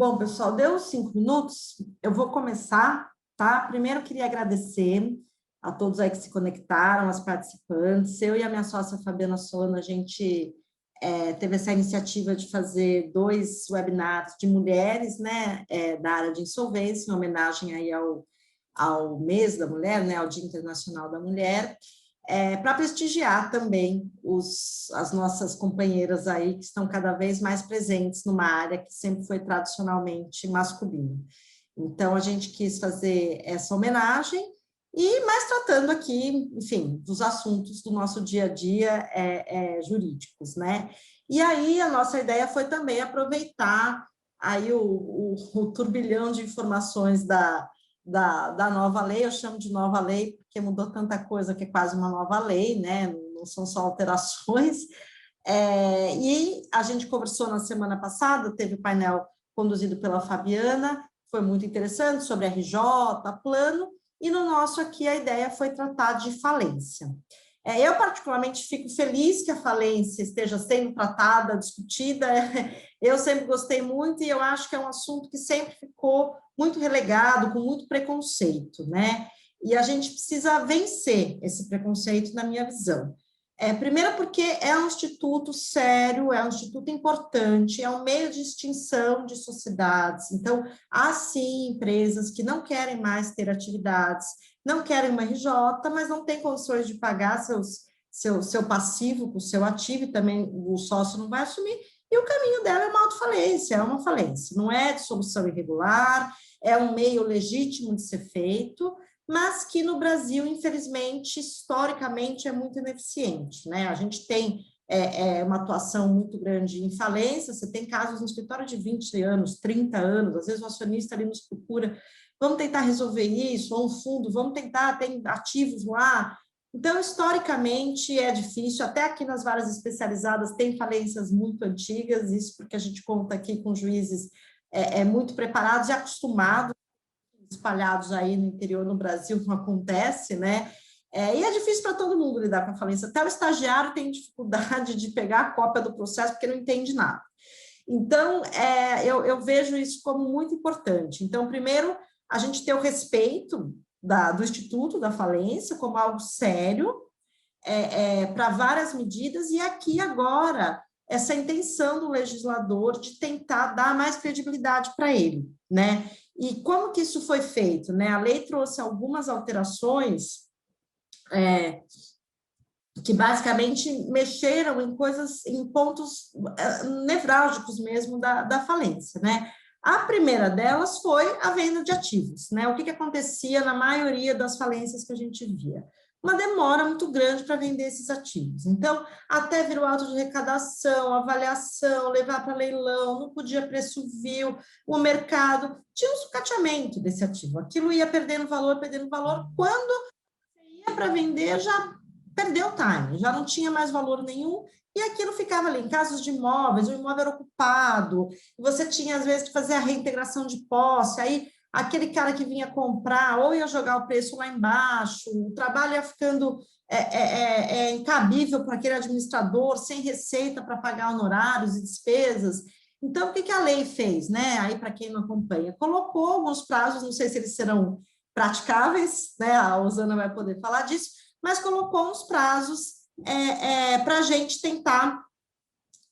Bom, pessoal, deu 5 minutos, eu vou começar, tá? Primeiro, queria agradecer a todos aí que se conectaram, as participantes. Eu e a minha sócia Fabiana Solano, a gente teve essa iniciativa de fazer 2 webinars de mulheres, né, da área de insolvência, em homenagem aí ao mês da mulher, né, ao Dia Internacional da Mulher, para prestigiar também as nossas companheiras aí que estão cada vez mais presentes numa área que sempre foi tradicionalmente masculina. Então, a gente quis fazer essa homenagem e mais tratando aqui, enfim, dos assuntos do nosso dia a dia jurídicos, né? E aí, a nossa ideia foi também aproveitar aí o turbilhão de informações da nova lei. Eu chamo de nova lei porque mudou tanta coisa que é quase uma nova lei, né? Não são só alterações. E a gente conversou na semana passada, teve o painel conduzido pela Fabiana, foi muito interessante, sobre RJ, plano, e no nosso aqui a ideia foi tratar de falência. Eu particularmente fico feliz que a falência esteja sendo tratada, discutida, eu sempre gostei muito e eu acho que é um assunto que sempre ficou muito relegado, com muito preconceito, né? E a gente precisa vencer esse preconceito, na minha visão. Primeiro porque é um instituto sério, é um instituto importante, é um meio de extinção de sociedades. Então, há sim empresas que não querem mais ter atividades, não querem uma RJ, mas não têm condições de pagar seu passivo com o seu ativo, e também o sócio não vai assumir, e o caminho dela é uma autofalência, é uma falência, não é de solução irregular, é um meio legítimo de ser feito, mas que no Brasil, infelizmente, historicamente, é muito ineficiente, né? A gente tem uma atuação muito grande em falência, você tem casos no escritório de 20 anos, 30 anos, às vezes o acionista ali nos procura, vamos tentar resolver isso, ou um fundo, vamos tentar, tem ativos lá. Então, historicamente, é difícil, até aqui nas varas especializadas tem falências muito antigas, isso porque a gente conta aqui com juízes muito preparados e acostumados, espalhados aí no interior do Brasil, não acontece, né? E é difícil para todo mundo lidar com a falência. Até o estagiário tem dificuldade de pegar a cópia do processo porque não entende nada. Então, eu vejo isso como muito importante. Então, primeiro, a gente ter o respeito do Instituto da Falência como algo sério, para várias medidas, e aqui agora, essa intenção do legislador de tentar dar mais credibilidade para ele, né? E como que isso foi feito, né? A lei trouxe algumas alterações que basicamente mexeram em coisas, em pontos nevrálgicos mesmo da falência, né? A primeira delas foi a venda de ativos, né? O que acontecia na maioria das falências que a gente via? Uma demora muito grande para vender esses ativos. Então, até virou auto de arrecadação, avaliação, levar para leilão, não podia preço vil, o mercado tinha um sucateamento desse ativo. Aquilo ia perdendo valor, quando ia para vender, já perdeu o time, já não tinha mais valor nenhum, e aquilo ficava ali. Em casos de imóveis, o imóvel era ocupado, você tinha, às vezes, que fazer a reintegração de posse, aí aquele cara que vinha comprar, ou ia jogar o preço lá embaixo, o trabalho ia ficando incabível para aquele administrador, sem receita para pagar honorários e despesas. Então, o que a lei fez, né? Aí, para quem não acompanha, colocou alguns prazos, não sei se eles serão praticáveis, né? A Osana vai poder falar disso, mas colocou uns prazos para a gente tentar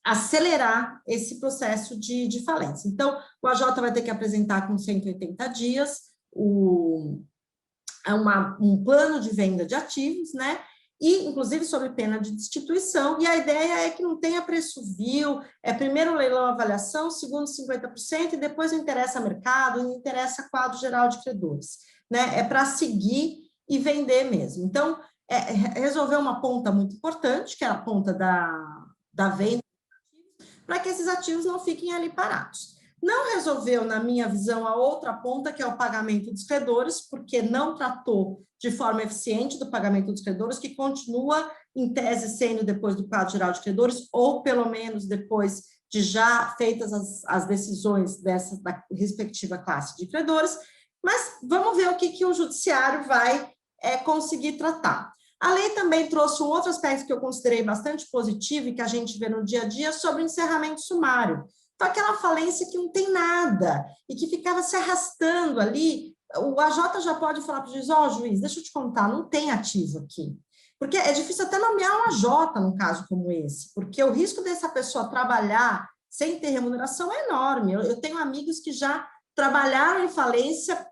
acelerar esse processo de falência. Então, o AJ vai ter que apresentar com 180 dias um plano de venda de ativos, né? E, inclusive, sobre pena de destituição, e a ideia é que não tenha preço vil, primeiro leilão avaliação, segundo 50%, e depois não interessa mercado, não interessa quadro geral de credores, né? É para seguir e vender mesmo. Então, resolveu uma ponta muito importante, que é a ponta da venda, para que esses ativos não fiquem ali parados. Não resolveu, na minha visão, a outra ponta, que é o pagamento dos credores, porque não tratou de forma eficiente do pagamento dos credores, que continua, em tese, sendo depois do quadro geral de credores, ou pelo menos depois de já feitas as decisões da respectiva classe de credores, mas vamos ver o que o judiciário vai conseguir tratar. A lei também trouxe um outro aspecto que eu considerei bastante positivo e que a gente vê no dia a dia sobre o encerramento sumário. Então, aquela falência que não tem nada e que ficava se arrastando ali, o AJ já pode falar para o juiz, ó, juiz, deixa eu te contar, não tem ativo aqui. Porque é difícil até nomear um AJ num caso como esse, porque o risco dessa pessoa trabalhar sem ter remuneração é enorme. Eu tenho amigos que já trabalharam em falência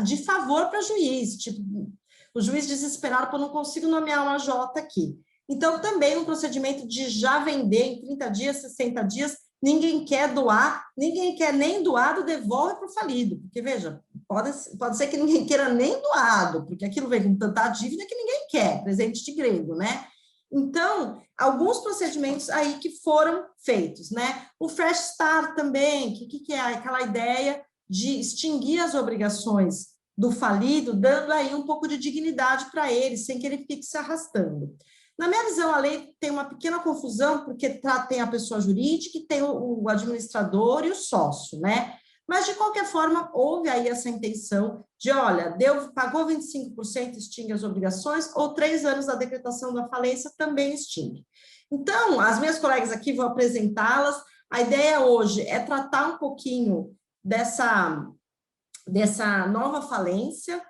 de favor para juiz, tipo, o juiz desesperado, eu não consigo nomear um AJ aqui. Então, também um procedimento de já vender em 30 dias, 60 dias, ninguém quer doar, ninguém quer nem doado, devolve para o falido, porque, veja, pode ser que ninguém queira nem doado, porque aquilo vem com tanta dívida que ninguém quer, presente de grego, né? Então, alguns procedimentos aí que foram feitos, né? O Fresh Start também, que é aquela ideia de extinguir as obrigações do falido, dando aí um pouco de dignidade para ele, sem que ele fique se arrastando. Na minha visão, a lei tem uma pequena confusão, porque tem a pessoa jurídica, tem o administrador e o sócio, né? Mas, de qualquer forma, houve aí essa intenção de, olha, pagou 25%, extingue as obrigações, ou 3 anos da decretação da falência também extingue. Então, as minhas colegas aqui vou apresentá-las. A ideia hoje é tratar um pouquinho dessa nova falência,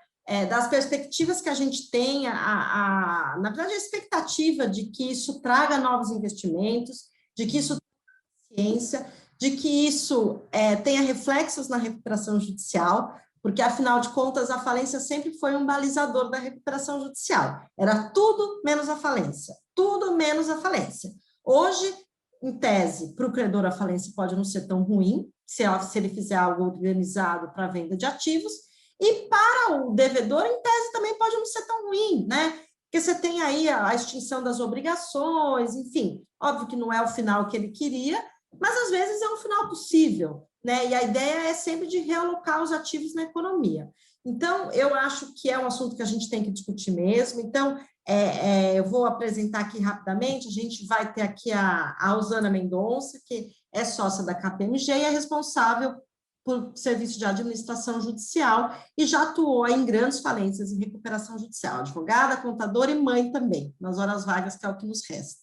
das perspectivas que a gente tem, na verdade, a expectativa de que isso traga novos investimentos, de que isso tenha ciência, de que isso tenha reflexos na recuperação judicial, porque, afinal de contas, a falência sempre foi um balizador da recuperação judicial. Era tudo menos a falência, tudo menos a falência. Hoje, em tese, para o credor, a falência pode não ser tão ruim, se ele fizer algo organizado para venda de ativos, e para o devedor, em tese, também pode não ser tão ruim, né? Porque você tem aí a extinção das obrigações, enfim, óbvio que não é o final que ele queria, mas às vezes é um final possível, né? E a ideia é sempre de realocar os ativos na economia. Então, eu acho que é um assunto que a gente tem que discutir mesmo. Então, eu vou apresentar aqui rapidamente, a gente vai ter aqui a Usana Mendonça, que é sócia da KPMG e é responsável por serviço de administração judicial e já atuou em grandes falências em recuperação judicial, advogada, contadora e mãe também, nas horas vagas, que é o que nos resta.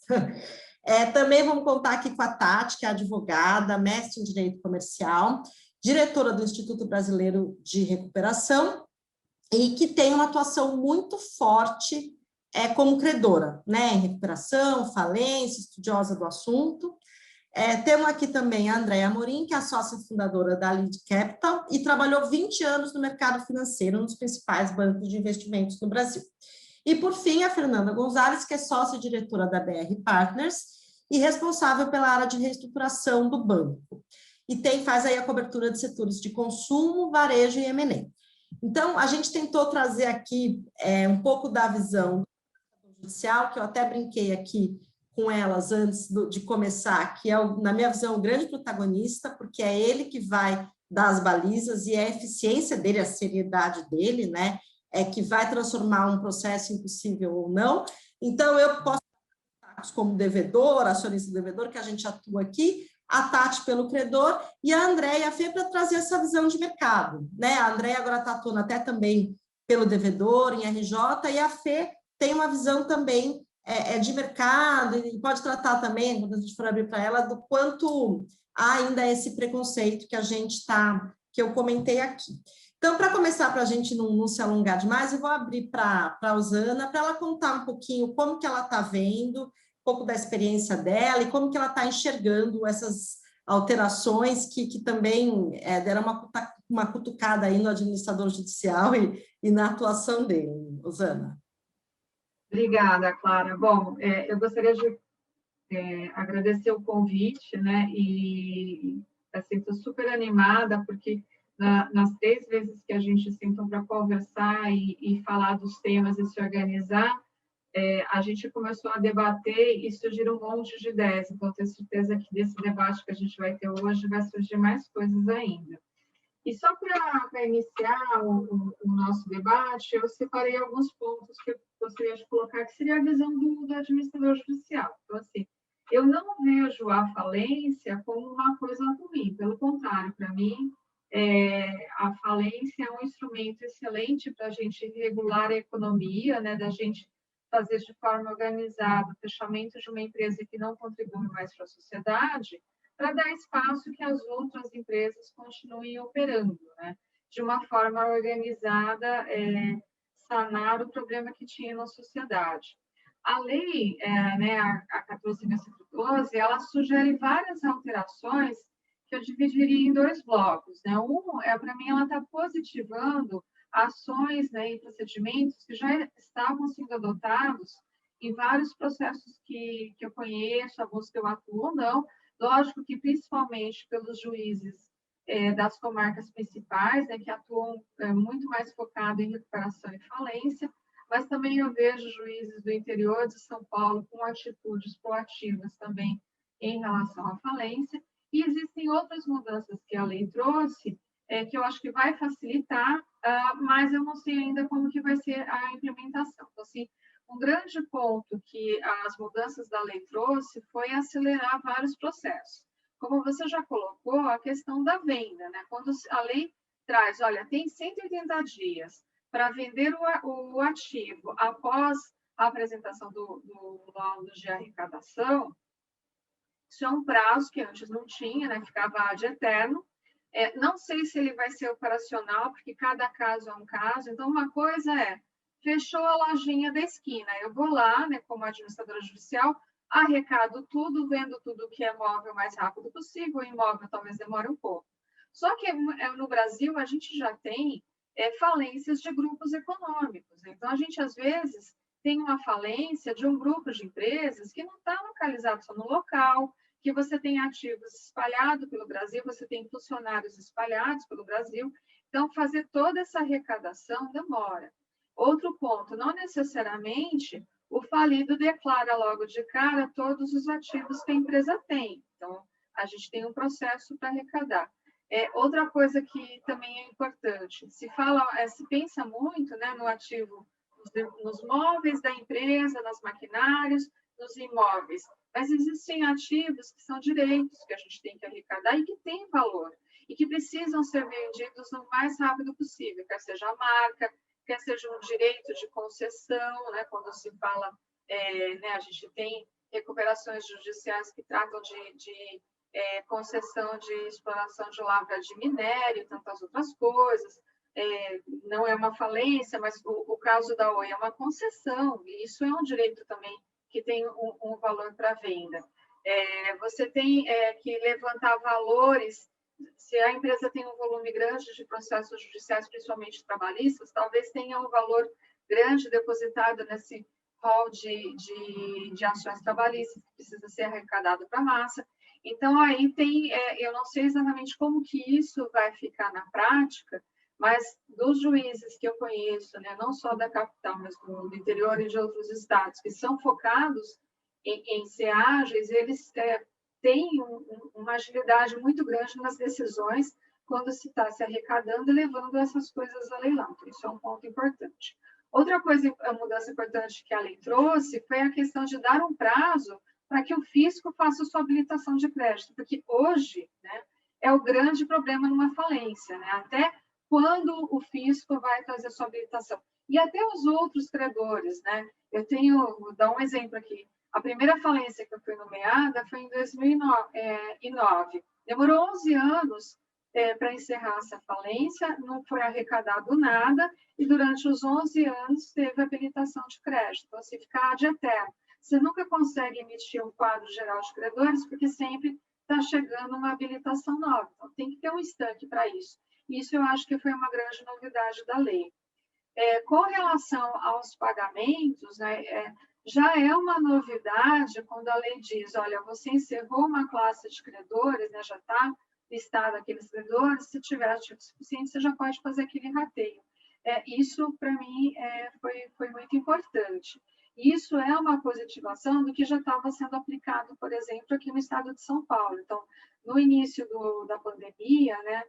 Também vamos contar aqui com a Tati, que é advogada, mestre em Direito Comercial, diretora do Instituto Brasileiro de Recuperação e que tem uma atuação muito forte como credora, né, em recuperação, falência, estudiosa do assunto. Temos aqui também a Andréa Amorim, que é a sócia fundadora da Lead Capital e trabalhou 20 anos no mercado financeiro, nos principais bancos de investimentos no Brasil. E, por fim, a Fernanda Gonzalez, que é sócia diretora da BR Partners e responsável pela área de reestruturação do banco. E faz aí a cobertura de setores de consumo, varejo e M&A. Então, a gente tentou trazer aqui um pouco da visão judicial, que eu até brinquei aqui com elas antes de começar, que é, na minha visão, o grande protagonista, porque é ele que vai dar as balizas e a eficiência dele, a seriedade dele, né, que vai transformar um processo impossível ou não. Então, eu posso, como devedor, acionista devedor, que a gente atua aqui, a Tati pelo credor e a Andréia e a Fê para trazer essa visão de mercado, né? A Andréia agora está atuando até também pelo devedor, em RJ, e a Fê tem uma visão também de mercado, e pode tratar também, quando a gente for abrir para ela, do quanto há ainda esse preconceito que eu comentei aqui. Então, para começar, para a gente não se alongar demais, eu vou abrir para a Usana, para ela contar um pouquinho como que ela está vendo, um pouco da experiência dela e como que ela está enxergando essas alterações que também deram uma cutucada aí no administrador judicial e na atuação dele. Usana. Obrigada, Clara. Bom, eu gostaria de agradecer o convite, né? E assim, estou super animada, porque nas 3 vezes que a gente sentou para conversar e falar dos temas e se organizar, a gente começou a debater e surgiram um monte de ideias. Então, tenho certeza que desse debate que a gente vai ter hoje vai surgir mais coisas ainda. E só para iniciar o nosso debate, eu separei alguns pontos que eu gostaria de colocar, que seria a visão do administrador judicial. Então, assim, eu não vejo a falência como uma coisa ruim, pelo contrário, para mim, a falência é um instrumento excelente para a gente regular a economia, né, da gente fazer de forma organizada o fechamento de uma empresa que não contribui mais para a sociedade, para dar espaço que as outras empresas continuem operando, né? De uma forma organizada, sanar o problema que tinha na sociedade. A lei, né, a 14.112, ela sugere várias alterações que eu dividiria em dois blocos, né? Um, para mim, ela está positivando ações, né, e procedimentos que já estavam sendo adotados em vários processos que eu conheço, alguns que eu atuo ou não, lógico que principalmente pelos juízes das comarcas principais, né, que atuam muito mais focado em recuperação e falência, mas também eu vejo juízes do interior de São Paulo com atitudes proativas também em relação à falência, e existem outras mudanças que a lei trouxe, que eu acho que vai facilitar, mas eu não sei ainda como que vai ser a implementação. Então, assim, um grande ponto que as mudanças da lei trouxe foi acelerar vários processos. Como você já colocou, a questão da venda, né? Quando a lei traz, olha, tem 180 dias para vender o ativo após a apresentação do laudo de arrecadação, isso é um prazo que antes não tinha, né? Ficava ad eterno. Não sei se ele vai ser operacional, porque cada caso é um caso. Então, uma coisa fechou a lojinha da esquina. Eu vou lá, né, como administradora judicial, arrecado tudo, vendo tudo que é móvel o mais rápido possível, o imóvel talvez demore um pouco. Só que no Brasil a gente já tem falências de grupos econômicos. Então, a gente, às vezes, tem uma falência de um grupo de empresas que não está localizado só no local, que você tem ativos espalhados pelo Brasil, você tem funcionários espalhados pelo Brasil. Então, fazer toda essa arrecadação demora. Outro ponto, não necessariamente o falido declara logo de cara todos os ativos que a empresa tem. Então, a gente tem um processo para arrecadar. Outra coisa que também é importante, se pensa muito, né, no ativo, nos móveis da empresa, nos maquinários, nos imóveis, mas existem ativos que são direitos que a gente tem que arrecadar e que têm valor, e que precisam ser vendidos o mais rápido possível, quer seja a marca, quer seja um direito de concessão, né, quando se fala, né, a gente tem recuperações judiciais que tratam de concessão de exploração de lavra de minério e tantas outras coisas. Não é uma falência, mas o caso da Oi é uma concessão, e isso é um direito também que tem um valor para venda. Você tem que levantar valores, se a empresa tem um volume grande de processos judiciais, principalmente trabalhistas, talvez tenha um valor grande depositado nesse rol de ações trabalhistas que precisa ser arrecadado para a massa. Então, aí tem, eu não sei exatamente como que isso vai ficar na prática, mas dos juízes que eu conheço, né, não só da capital, mas do interior e de outros estados, que são focados em ser ágeis, eles têm uma agilidade muito grande nas decisões quando se está se arrecadando e levando essas coisas a leilão. Então, isso é um ponto importante. Outra coisa, a mudança importante que a lei trouxe foi a questão de dar um prazo para que o fisco faça sua habilitação de crédito, porque hoje, né, é o grande problema numa falência, né? Até quando o fisco vai fazer sua habilitação. E até os outros credores, né? Vou dar um exemplo aqui. A primeira falência que eu fui nomeada foi em 2009. Demorou 11 anos para encerrar essa falência, não foi arrecadado nada, e durante os 11 anos teve habilitação de crédito. Então, se ficar ad eterno, você nunca consegue emitir um quadro geral de credores, porque sempre está chegando uma habilitação nova. Então, tem que ter um estanque para isso. Isso eu acho que foi uma grande novidade da lei. Com relação aos pagamentos, né, já é uma novidade quando a lei diz, olha, você encerrou uma classe de credores, né, já está listado aqueles credores, se tiver ativo suficiente, você já pode fazer aquele rateio. Isso, para mim, foi muito importante. Isso é uma positivação do que já estava sendo aplicado, por exemplo, aqui no estado de São Paulo. Então, no início da pandemia, né,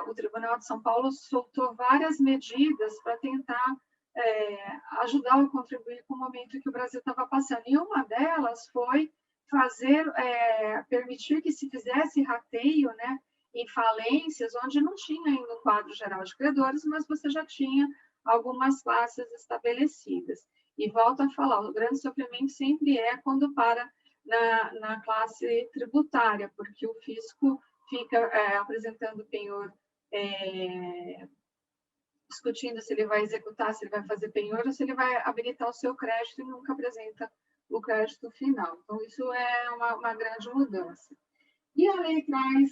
o Tribunal de São Paulo soltou várias medidas para tentar ajudar ou contribuir com o momento que o Brasil estava passando. E uma delas foi permitir que se fizesse rateio, né, em falências, onde não tinha ainda um quadro geral de credores, mas você já tinha algumas classes estabelecidas. E volto a falar, o grande sofrimento sempre é quando para na classe tributária, porque o fisco fica apresentando penhor, discutindo se ele vai executar, se ele vai fazer penhor ou se ele vai habilitar o seu crédito e nunca apresenta o crédito final. Então, isso é uma grande mudança. E a lei traz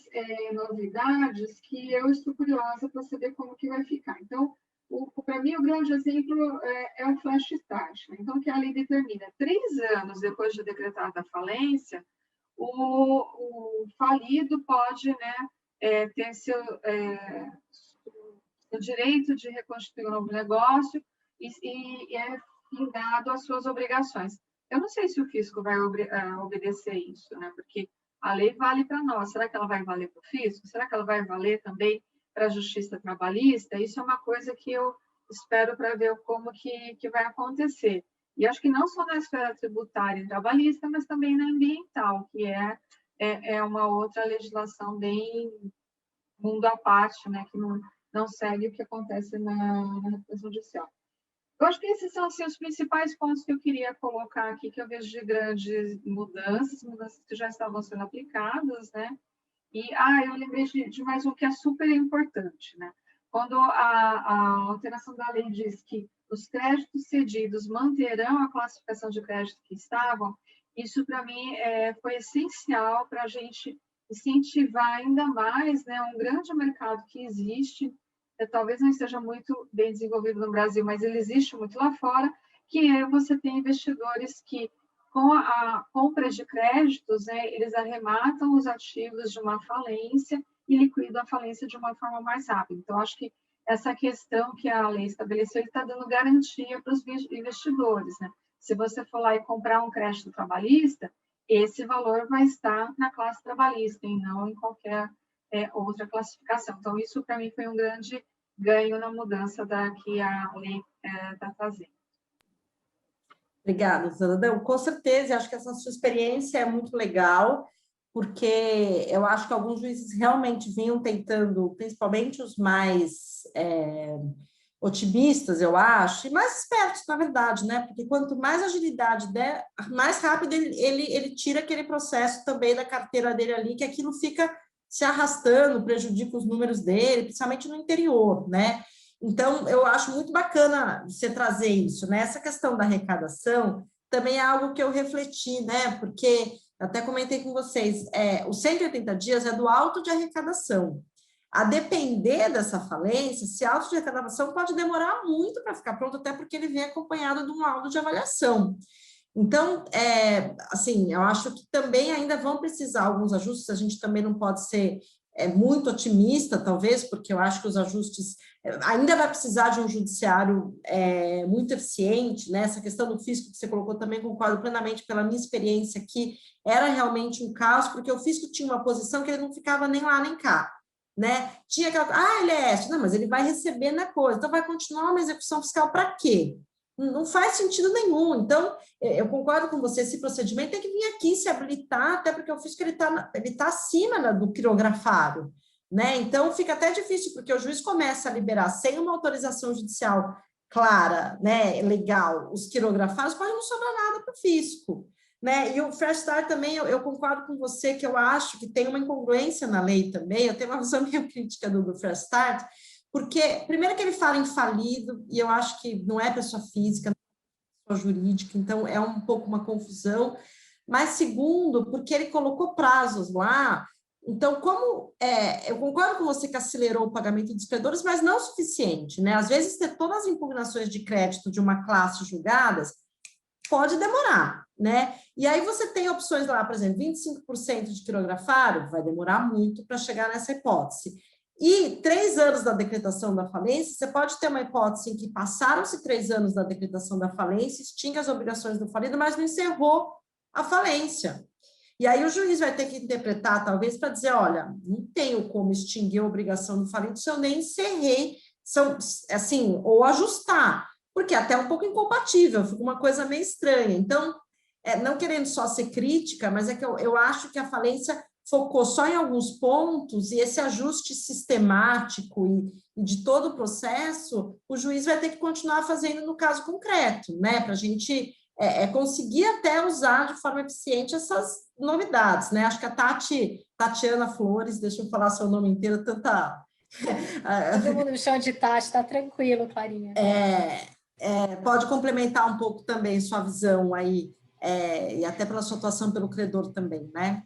novidades que eu estou curiosa para saber como que vai ficar. Então, para mim, o grande exemplo é o flash start. Então, que a lei determina 3 anos depois de decretada a falência, o falido pode, né, ter o direito de reconstituir um novo negócio e é findado as suas obrigações. Eu não sei se o fisco vai obedecer isso, né? Porque a lei vale para nós. Será que ela vai valer para o fisco? Será que ela vai valer também para a justiça trabalhista? Isso é uma coisa que eu espero para ver como que vai acontecer. E acho que não só na esfera tributária e trabalhista, mas também na ambiental, que é uma outra legislação bem mundo à parte, né? Que não segue o que acontece na repressão judicial. Eu acho que esses são assim, os principais pontos que eu queria colocar aqui, que eu vejo de grandes mudanças que já estavam sendo aplicadas, né? E, eu lembrei de mais um que é super importante, né? Quando a alteração da lei diz que os créditos cedidos manterão a classificação de crédito que estavam, isso, para mim, foi essencial para a gente incentivar ainda mais, né, um grande mercado que existe, talvez não esteja muito bem desenvolvido no Brasil, mas ele existe muito lá fora, que é você ter investidores que, com a compra de créditos, né, eles arrematam os ativos de uma falência e liquidam a falência de uma forma mais rápida. Então, acho que essa questão que a lei estabeleceu, ele está dando garantia para os investidores, né? Se você for lá e comprar um crédito trabalhista, esse valor vai estar na classe trabalhista e não em qualquer outra classificação. Então, isso para mim foi um grande ganho na mudança que a lei está fazendo. Obrigada, Sandra. Com certeza, acho que essa sua experiência é muito legal, porque eu acho que alguns juízes realmente vinham tentando, principalmente os mais otimistas, eu acho, e mais espertos, na verdade, né? Porque quanto mais agilidade der, mais rápido ele tira aquele processo também da carteira dele ali, que aquilo fica se arrastando, prejudica os números dele, principalmente no interior, né? Então, eu acho muito bacana você trazer isso, né? Essa questão da arrecadação também é algo que eu refleti, né? Porque até comentei com vocês, os 180 dias é do auto de arrecadação. A depender dessa falência, esse auto de arrecadação pode demorar muito para ficar pronto, até porque ele vem acompanhado de um laudo de avaliação. Então, assim, eu acho que também ainda vão precisar alguns ajustes, a gente também não pode ser muito otimista, talvez, porque eu acho que os ajustes ainda vai precisar de um judiciário muito eficiente, né? Essa questão do fisco que você colocou também concordo plenamente pela minha experiência, que era realmente um caos, porque o fisco tinha uma posição que ele não ficava nem lá nem cá, né? Tinha aquela, ele é não, mas ele vai receber na coisa, então vai continuar uma execução fiscal para quê? Não faz sentido nenhum. Então, eu concordo com você, esse procedimento tem que vir aqui se habilitar, até porque o fisco ele tá acima do quirografário, né? Então, fica até difícil, porque o juiz começa a liberar sem uma autorização judicial clara, né, legal, os quirografários, pode não sobrar nada para o fisco, né? E o Fresh Start também, eu concordo com você que eu acho que tem uma incongruência na lei também, eu tenho uma visão meio crítica do Fresh Start, porque, primeiro que ele fala em falido, e eu acho que não é pessoa física, não é pessoa jurídica, então é um pouco uma confusão, mas segundo, porque ele colocou prazos lá, então, eu concordo com você que acelerou o pagamento dos credores, mas não o suficiente, né? Às vezes, ter todas as impugnações de crédito de uma classe julgadas pode demorar, né? E aí você tem opções lá, por exemplo, 25% de quirografário, vai demorar muito para chegar nessa hipótese. E 3 anos da decretação da falência, você pode ter uma hipótese em que passaram-se 3 anos da decretação da falência, extingue as obrigações do falido, mas não encerrou a falência. E aí o juiz vai ter que interpretar, talvez, para dizer, olha, não tenho como extinguir a obrigação do falido se eu nem encerrei, assim, ou ajustar, porque é até um pouco incompatível, fica uma coisa meio estranha. Então, não querendo só ser crítica, mas é que eu acho que a falência focou só em alguns pontos, e esse ajuste sistemático e de todo o processo, o juiz vai ter que continuar fazendo no caso concreto, né? Para a gente conseguir até usar de forma eficiente essas novidades, né? Acho que a Tatiana Flores, deixa eu falar seu nome inteiro, tanta... Todo mundo me chama de Tati, tá tranquilo, Clarinha. Pode complementar um pouco também sua visão aí, e até pela sua atuação pelo credor também, né?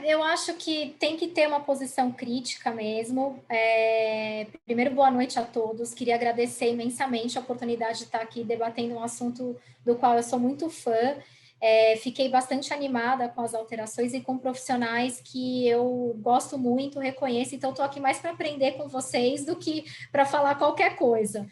Eu acho que tem que ter uma posição crítica mesmo. Primeiro, boa noite a todos. Queria agradecer imensamente a oportunidade de estar aqui debatendo um assunto do qual eu sou muito fã. Fiquei bastante animada com as alterações e com profissionais que eu gosto muito, reconheço. Então, estou aqui mais para aprender com vocês do que para falar qualquer coisa.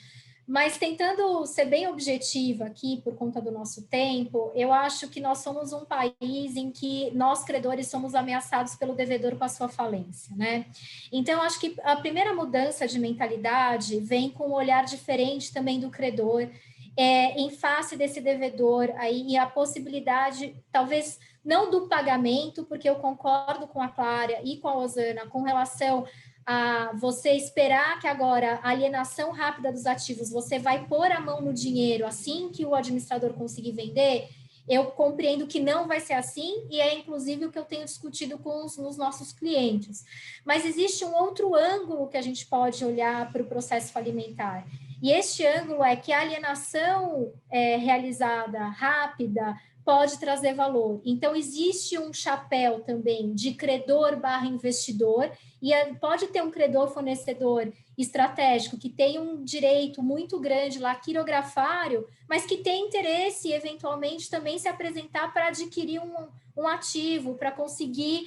Mas tentando ser bem objetiva aqui, por conta do nosso tempo, eu acho que nós somos um país em que nós, credores, somos ameaçados pelo devedor com a sua falência, né? Então, acho que a primeira mudança de mentalidade vem com um olhar diferente também do credor, em face desse devedor aí, e a possibilidade, talvez, não do pagamento, porque eu concordo com a Clara e com a Osana com relação a você esperar que agora a alienação rápida dos ativos, você vai pôr a mão no dinheiro assim que o administrador conseguir vender, eu compreendo que não vai ser assim, e é inclusive o que eu tenho discutido com os nossos clientes. Mas existe um outro ângulo que a gente pode olhar para o processo falimentar, e este ângulo é que a alienação realizada rápida pode trazer valor. Então, existe um chapéu também de credor barra investidor, e pode ter um credor fornecedor estratégico que tem um direito muito grande lá, quirografário, mas que tem interesse, eventualmente, também se apresentar para adquirir um ativo, para conseguir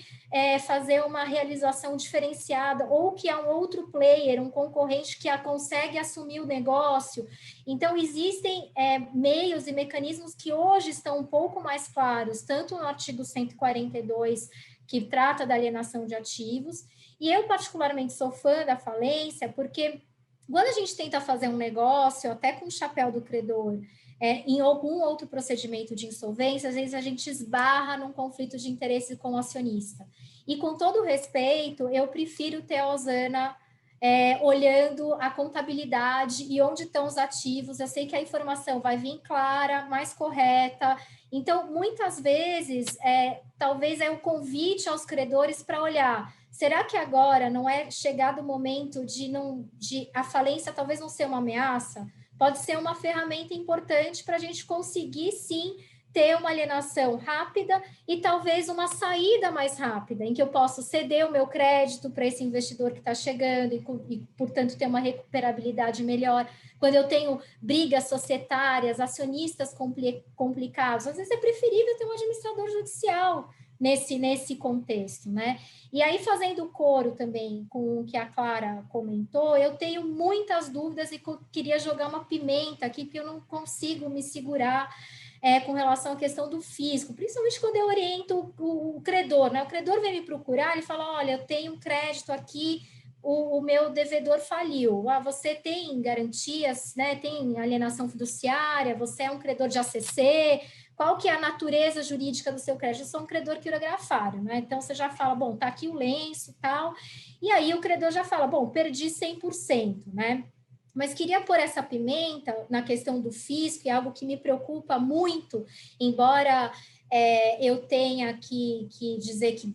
fazer uma realização diferenciada, ou que há um outro player, um concorrente que consegue assumir o negócio. Então, existem meios e mecanismos que hoje estão um pouco mais claros, tanto no artigo 142, que trata da alienação de ativos, e eu particularmente sou fã da falência, porque quando a gente tenta fazer um negócio, até com o chapéu do credor, em algum outro procedimento de insolvência, às vezes a gente esbarra num conflito de interesse com o acionista. E com todo respeito, eu prefiro ter a Osana olhando a contabilidade e onde estão os ativos. Eu sei que a informação vai vir clara, mais correta. Então, muitas vezes, talvez é um convite aos credores para olhar, será que agora não é chegado o momento de a falência talvez não ser uma ameaça? Pode ser uma ferramenta importante para a gente conseguir, sim, ter uma alienação rápida e talvez uma saída mais rápida, em que eu posso ceder o meu crédito para esse investidor que está chegando e, portanto, ter uma recuperabilidade melhor. Quando eu tenho brigas societárias, acionistas complicados, às vezes é preferível ter um administrador judicial nesse contexto, né? E aí, fazendo coro também com o que a Clara comentou, eu tenho muitas dúvidas e queria jogar uma pimenta aqui, porque eu não consigo me segurar com relação à questão do fisco, principalmente quando eu oriento o credor, né? O credor vem me procurar e fala, olha, eu tenho um crédito aqui, o meu devedor faliu. Você tem garantias, né? Tem alienação fiduciária, você é um credor de ACC, qual que é a natureza jurídica do seu crédito? Eu sou um credor quirografário, né? Então, você já fala, bom, tá aqui o lenço e tal, e aí o credor já fala, bom, perdi 100%, né? Mas queria pôr essa pimenta na questão do fisco, é algo que me preocupa muito, embora eu tenha que dizer que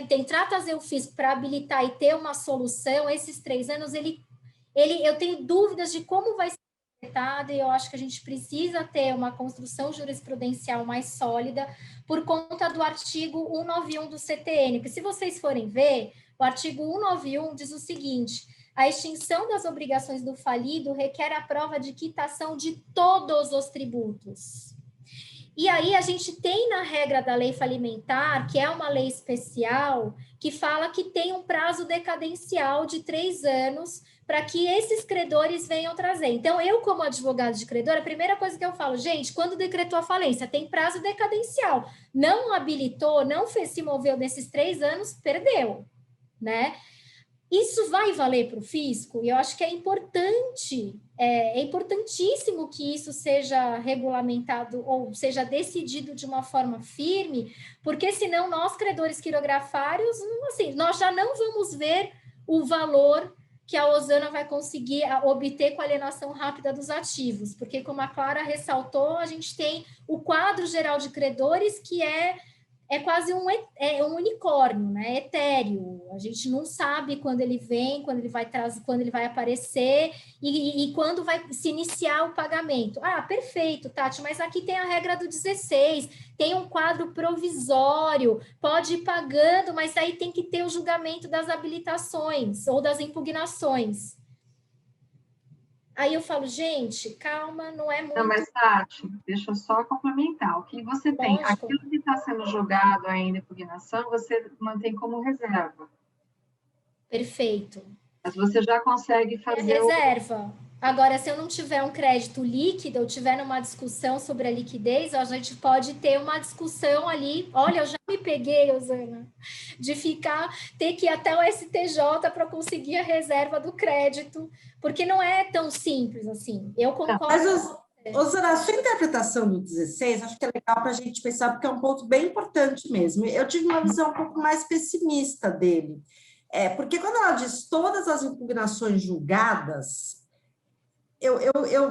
tentar trazer o fisco para habilitar e ter uma solução, esses 3 anos, eu tenho dúvidas de como vai ser interpretado, e eu acho que a gente precisa ter uma construção jurisprudencial mais sólida por conta do artigo 191 do CTN, porque se vocês forem ver, o artigo 191 diz o seguinte: a extinção das obrigações do falido requer a prova de quitação de todos os tributos. E aí a gente tem na regra da lei falimentar, que é uma lei especial, que fala que tem um prazo decadencial de 3 anos para que esses credores venham trazer. Então, eu, como advogado de credor, a primeira coisa que eu falo, gente, quando decretou a falência, tem prazo decadencial. Não habilitou, não se moveu nesses 3 anos, perdeu, né? Isso vai valer para o fisco? E eu acho que é importante, é importantíssimo que isso seja regulamentado ou seja decidido de uma forma firme, porque senão nós, credores quirografários, assim, nós já não vamos ver o valor que a Osana vai conseguir obter com a alienação rápida dos ativos, porque, como a Clara ressaltou, a gente tem o quadro geral de credores, que é quase um unicórnio, né? Etéreo. A gente não sabe quando ele vem, quando ele vai trazer, quando ele vai aparecer e quando vai se iniciar o pagamento. Ah, perfeito, Tati, mas aqui tem a regra do 16, tem um quadro provisório, pode ir pagando, mas aí tem que ter o julgamento das habilitações ou das impugnações. Aí eu falo, gente, calma, não é muito... Não, mas, Tati, deixa eu só complementar. O que você tem, aquilo que está sendo julgado ainda em impugnação, você mantém como reserva. Perfeito. Mas você já consegue fazer reserva. Agora, se eu não tiver um crédito líquido, eu tiver numa discussão sobre a liquidez, a gente pode ter uma discussão ali. Olha, eu já me peguei, Osana, de ter que ir até o STJ para conseguir a reserva do crédito, porque não é tão simples assim. Eu concordo. Mas, Osana, a sua interpretação do 16, acho que é legal para a gente pensar, porque é um ponto bem importante mesmo. Eu tive uma visão um pouco mais pessimista dele. Porque quando ela diz todas as impugnações julgadas,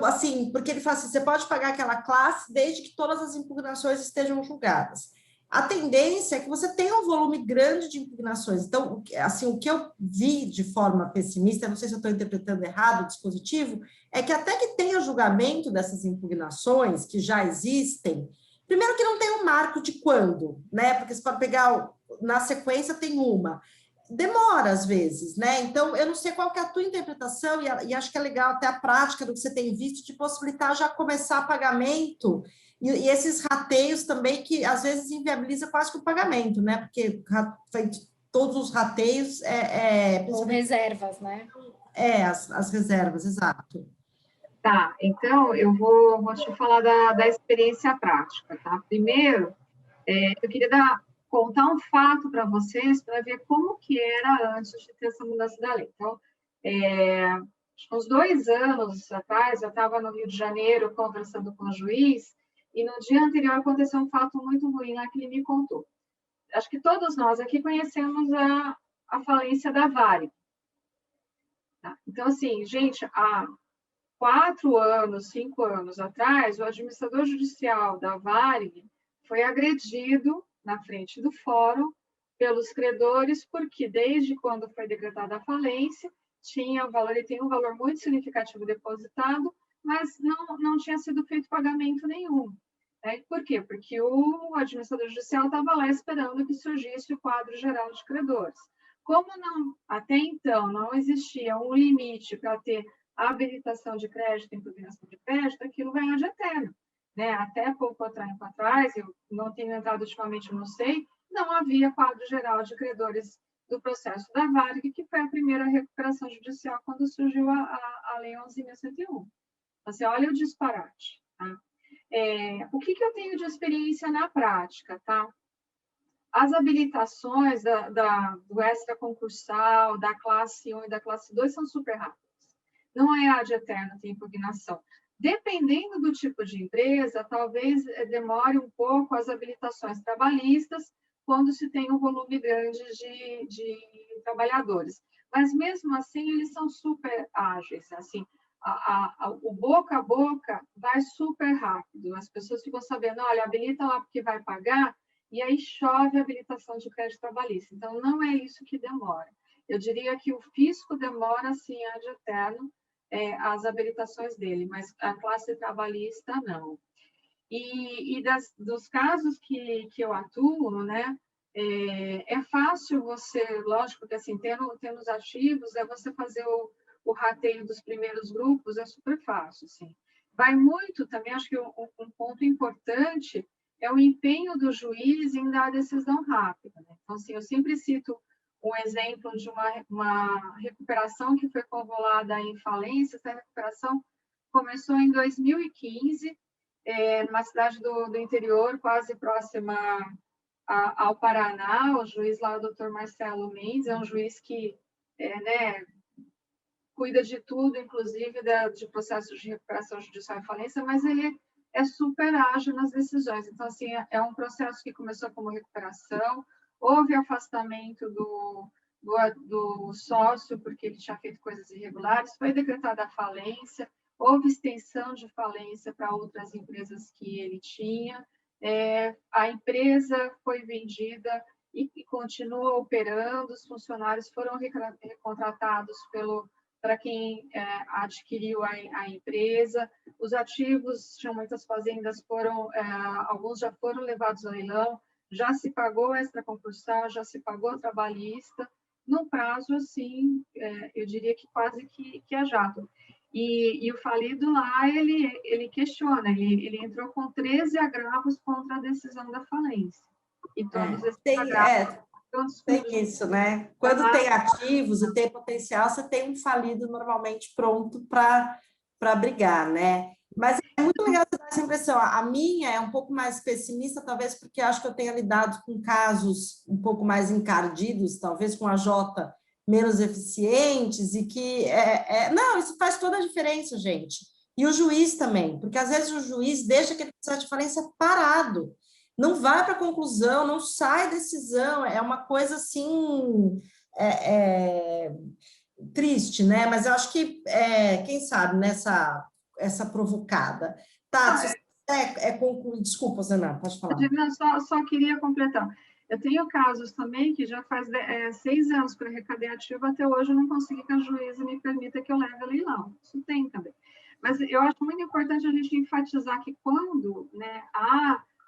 assim, porque ele fala assim, você pode pagar aquela classe desde que todas as impugnações estejam julgadas. A tendência é que você tenha um volume grande de impugnações. Então, assim, o que eu vi de forma pessimista, não sei se eu estou interpretando errado o dispositivo, é que até que tenha julgamento dessas impugnações que já existem, primeiro que não tem um marco de quando, né? Porque você pode pegar, na sequência tem uma, demora às vezes, né? Então, eu não sei qual que é a tua interpretação, e acho que é legal até a prática do que você tem visto, de possibilitar já começar pagamento, e esses rateios também, que às vezes inviabiliza quase que o pagamento, né? Porque todos os rateios... Ou reservas, né? As reservas, exato. Tá, então eu vou te falar da experiência prática, tá? Primeiro, eu queria contar um fato para vocês, para ver como que era antes de ter essa mudança da lei. Então, uns 2 anos atrás, eu estava no Rio de Janeiro conversando com o juiz, e no dia anterior aconteceu um fato muito ruim lá que ele me contou. Acho que todos nós aqui conhecemos a falência da Varig. Tá? Então, assim, gente, há 4 anos, 5 anos atrás, o administrador judicial da Varig foi agredido na frente do fórum pelos credores, porque desde quando foi decretada a falência, ele tem um valor muito significativo depositado, mas não tinha sido feito pagamento nenhum. Né? Por quê? Porque o administrador judicial estava lá esperando que surgisse o quadro geral de credores. Como até então não existia um limite para ter a habilitação de crédito, impugnação de crédito, aquilo vai ad eterno. Né? Até pouco tempo atrás, eu não tenho entrado ultimamente, não sei, não havia quadro geral de credores do processo da Varig, que foi a primeira recuperação judicial quando surgiu a Lei 11.101. Você olha o disparate. Tá? O que eu tenho de experiência na prática? Tá? As habilitações do extraconcursal, da classe 1 e da classe 2 são super rápidas. Não é ad eterno, tem impugnação. Dependendo do tipo de empresa, talvez demore um pouco as habilitações trabalhistas, quando se tem um volume grande de trabalhadores. Mas, mesmo assim, eles são super ágeis. Assim, o boca a boca vai super rápido. As pessoas ficam sabendo, olha, habilita lá porque vai pagar, e aí chove a habilitação de crédito trabalhista. Então, não é isso que demora. Eu diria que o fisco demora, sim, ad eterno, as habilitações dele, mas a classe trabalhista, não. E dos casos que eu atuo, né, é fácil você, lógico que assim, tendo os ativos, você fazer o rateio dos primeiros grupos, é super fácil, assim. Vai muito também, acho que um ponto importante é o empenho do juiz em dar a decisão rápida. Né? Então, assim, eu sempre cito um exemplo de uma recuperação que foi convolada em falência. Essa recuperação começou em 2015, numa cidade do interior, quase próxima ao Paraná. O juiz lá, o doutor Marcelo Mendes, é um juiz que né, cuida de tudo, inclusive de processos de recuperação judicial e falência, mas ele é super ágil nas decisões. Então, assim, é um processo que começou como recuperação, houve afastamento do sócio, porque ele tinha feito coisas irregulares, foi decretada a falência, houve extensão de falência para outras empresas que ele tinha, a empresa foi vendida e continua operando, os funcionários foram recontratados para quem adquiriu a empresa, os ativos, tinham muitas fazendas, alguns já foram levados ao leilão, já se pagou extraconcursal, já se pagou trabalhista, num prazo, assim, eu diria que quase que a jato. E o falido lá, ele questiona, ele entrou com 13 agravos contra a decisão da falência. E todos esses agravos... Tem isso, né? Quando tem ativos e tem potencial, você tem um falido normalmente pronto para brigar, né? Mas é muito legal você dar essa impressão. A minha é um pouco mais pessimista, talvez porque acho que eu tenha lidado com casos um pouco mais encardidos, talvez com a Jota menos eficientes, e que... Não, isso faz toda a diferença, gente. E o juiz também, porque às vezes o juiz deixa aquele processo de falência parado, não vai para a conclusão, não sai decisão, é uma coisa assim triste, né? Mas eu acho que, quem sabe, essa provocada. Tati, concluir. Desculpa, Zena, pode falar. Só queria completar. Eu tenho casos também que já faz 6 anos para recadear ativo, até hoje eu não consegui que a juíza me permita que eu leve a leilão. Isso tem também. Mas eu acho muito importante a gente enfatizar que quando, né,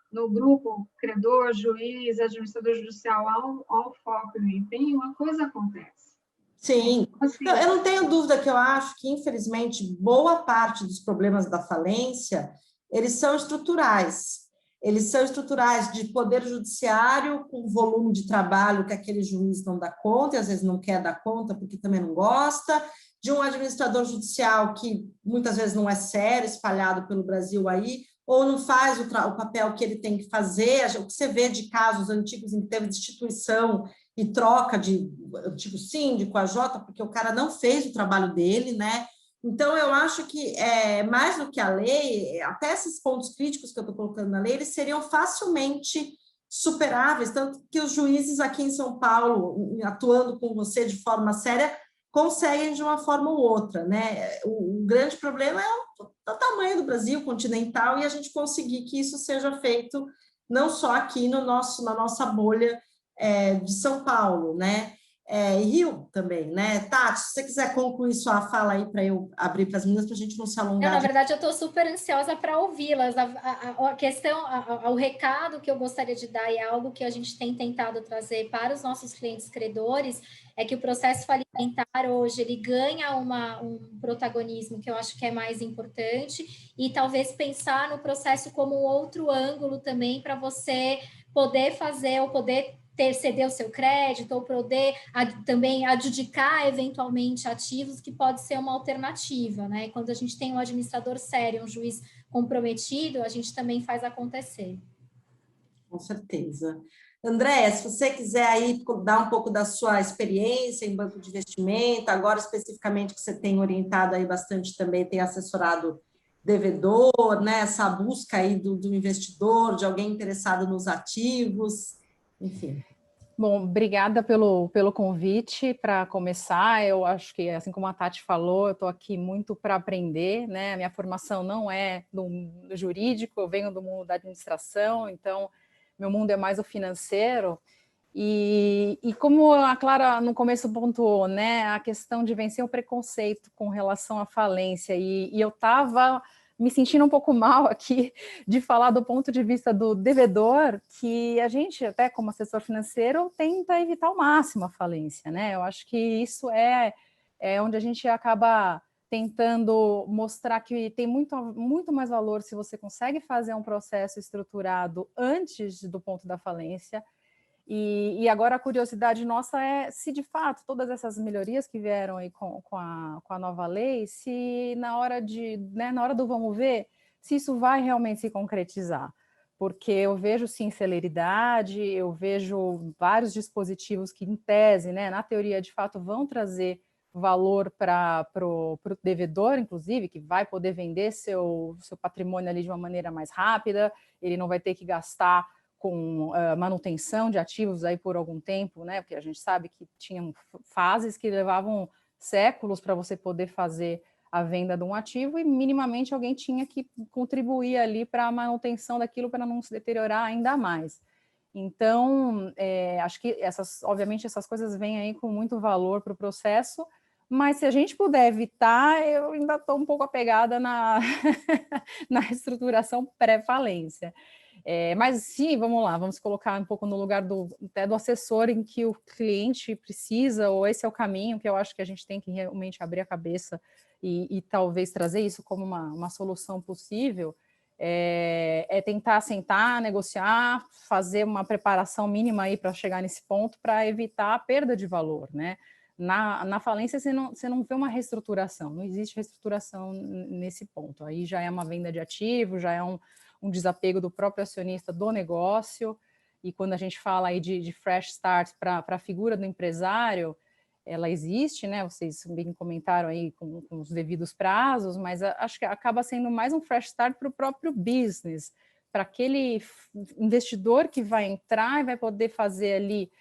no grupo credor, juiz, administrador judicial, ao foco no empenho, uma coisa acontece. Sim, eu não tenho dúvida que eu acho que, infelizmente, boa parte dos problemas da falência, eles são estruturais. Eles são estruturais de poder judiciário, com volume de trabalho que aquele juiz não dá conta, e às vezes não quer dar conta porque também não gosta, de um administrador judicial que muitas vezes não é sério, espalhado pelo Brasil aí, ou não faz o papel que ele tem que fazer. O que você vê de casos antigos em que teve destituição e troca de antigo síndico, a Jota, porque o cara não fez o trabalho dele, né? Então, eu acho que, mais do que a lei, até esses pontos críticos que eu estou colocando na lei, eles seriam facilmente superáveis, tanto que os juízes aqui em São Paulo, atuando com você de forma séria, conseguem de uma forma ou outra, né? O grande problema é o tamanho do Brasil continental e a gente conseguir que isso seja feito não só aqui na nossa bolha de São Paulo, né? E Rio também, né? Tati, se você quiser concluir sua fala aí para eu abrir para as meninas, para a gente não se alongar. Na verdade, eu estou super ansiosa para ouvi-las. A questão, o recado que eu gostaria de dar, e é algo que a gente tem tentado trazer para os nossos clientes credores, é que o processo falimentar hoje, ele ganha um protagonismo que eu acho que é mais importante, e talvez pensar no processo como um outro ângulo também para você poder fazer ou poder ceder o seu crédito ou poder também adjudicar eventualmente ativos, que pode ser uma alternativa, né? Quando a gente tem um administrador sério, um juiz comprometido, a gente também faz acontecer. Com certeza. Andréia, se você quiser aí dar um pouco da sua experiência em banco de investimento, agora especificamente que você tem orientado aí bastante também, tem assessorado devedor, né? Essa busca aí do investidor, de alguém interessado nos ativos, enfim. Bom, obrigada pelo convite. Para começar, eu acho que, assim como a Tati falou, eu estou aqui muito para aprender, né? A minha formação não é no jurídico, eu venho do mundo da administração, então meu mundo é mais o financeiro. E como a Clara no começo pontuou, né? A questão de vencer o preconceito com relação à falência, e eu estava me sentindo um pouco mal aqui de falar do ponto de vista do devedor, que a gente, até como assessor financeiro, tenta evitar ao máximo a falência, né? Eu acho que isso é onde a gente acaba tentando mostrar que tem muito mais valor se você consegue fazer um processo estruturado antes do ponto da falência. E agora a curiosidade nossa é se, de fato, todas essas melhorias que vieram aí com a nova lei, se na hora do vamos ver, se isso vai realmente se concretizar. Porque eu vejo, sim, celeridade, eu vejo vários dispositivos que, em tese, né, na teoria, de fato, vão trazer valor para o devedor, inclusive, que vai poder vender seu patrimônio ali de uma maneira mais rápida, ele não vai ter que gastar com manutenção de ativos aí por algum tempo, né? Porque a gente sabe que tinham fases que levavam séculos para você poder fazer a venda de um ativo e minimamente alguém tinha que contribuir ali para a manutenção daquilo para não se deteriorar ainda mais. Então, acho que obviamente essas coisas vêm aí com muito valor para o processo, mas se a gente puder evitar, eu ainda estou um pouco apegada na reestruturação pré-falência. Mas sim, vamos lá, vamos colocar um pouco no lugar até do assessor em que o cliente precisa, ou esse é o caminho que eu acho que a gente tem que realmente abrir a cabeça e talvez trazer isso como uma solução possível, tentar sentar, negociar, fazer uma preparação mínima aí para chegar nesse ponto, para evitar a perda de valor, né? Na falência, você não vê uma reestruturação, não existe reestruturação nesse ponto, aí já é uma venda de ativo, já é um desapego do próprio acionista do negócio, e quando a gente fala aí de fresh start para a figura do empresário, ela existe, né? Vocês bem comentaram aí com os devidos prazos, mas acho que acaba sendo mais um fresh start para o próprio business, para aquele investidor que vai entrar e vai poder fazer ali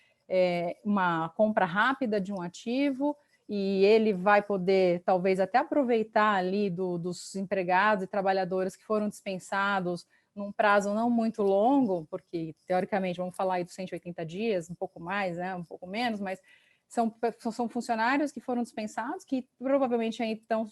uma compra rápida de um ativo, e ele vai poder, talvez, até aproveitar ali dos empregados e trabalhadores que foram dispensados num prazo não muito longo, porque, teoricamente, vamos falar aí dos 180 dias, um pouco mais, né, um pouco menos, mas são funcionários que foram dispensados, que provavelmente aí estão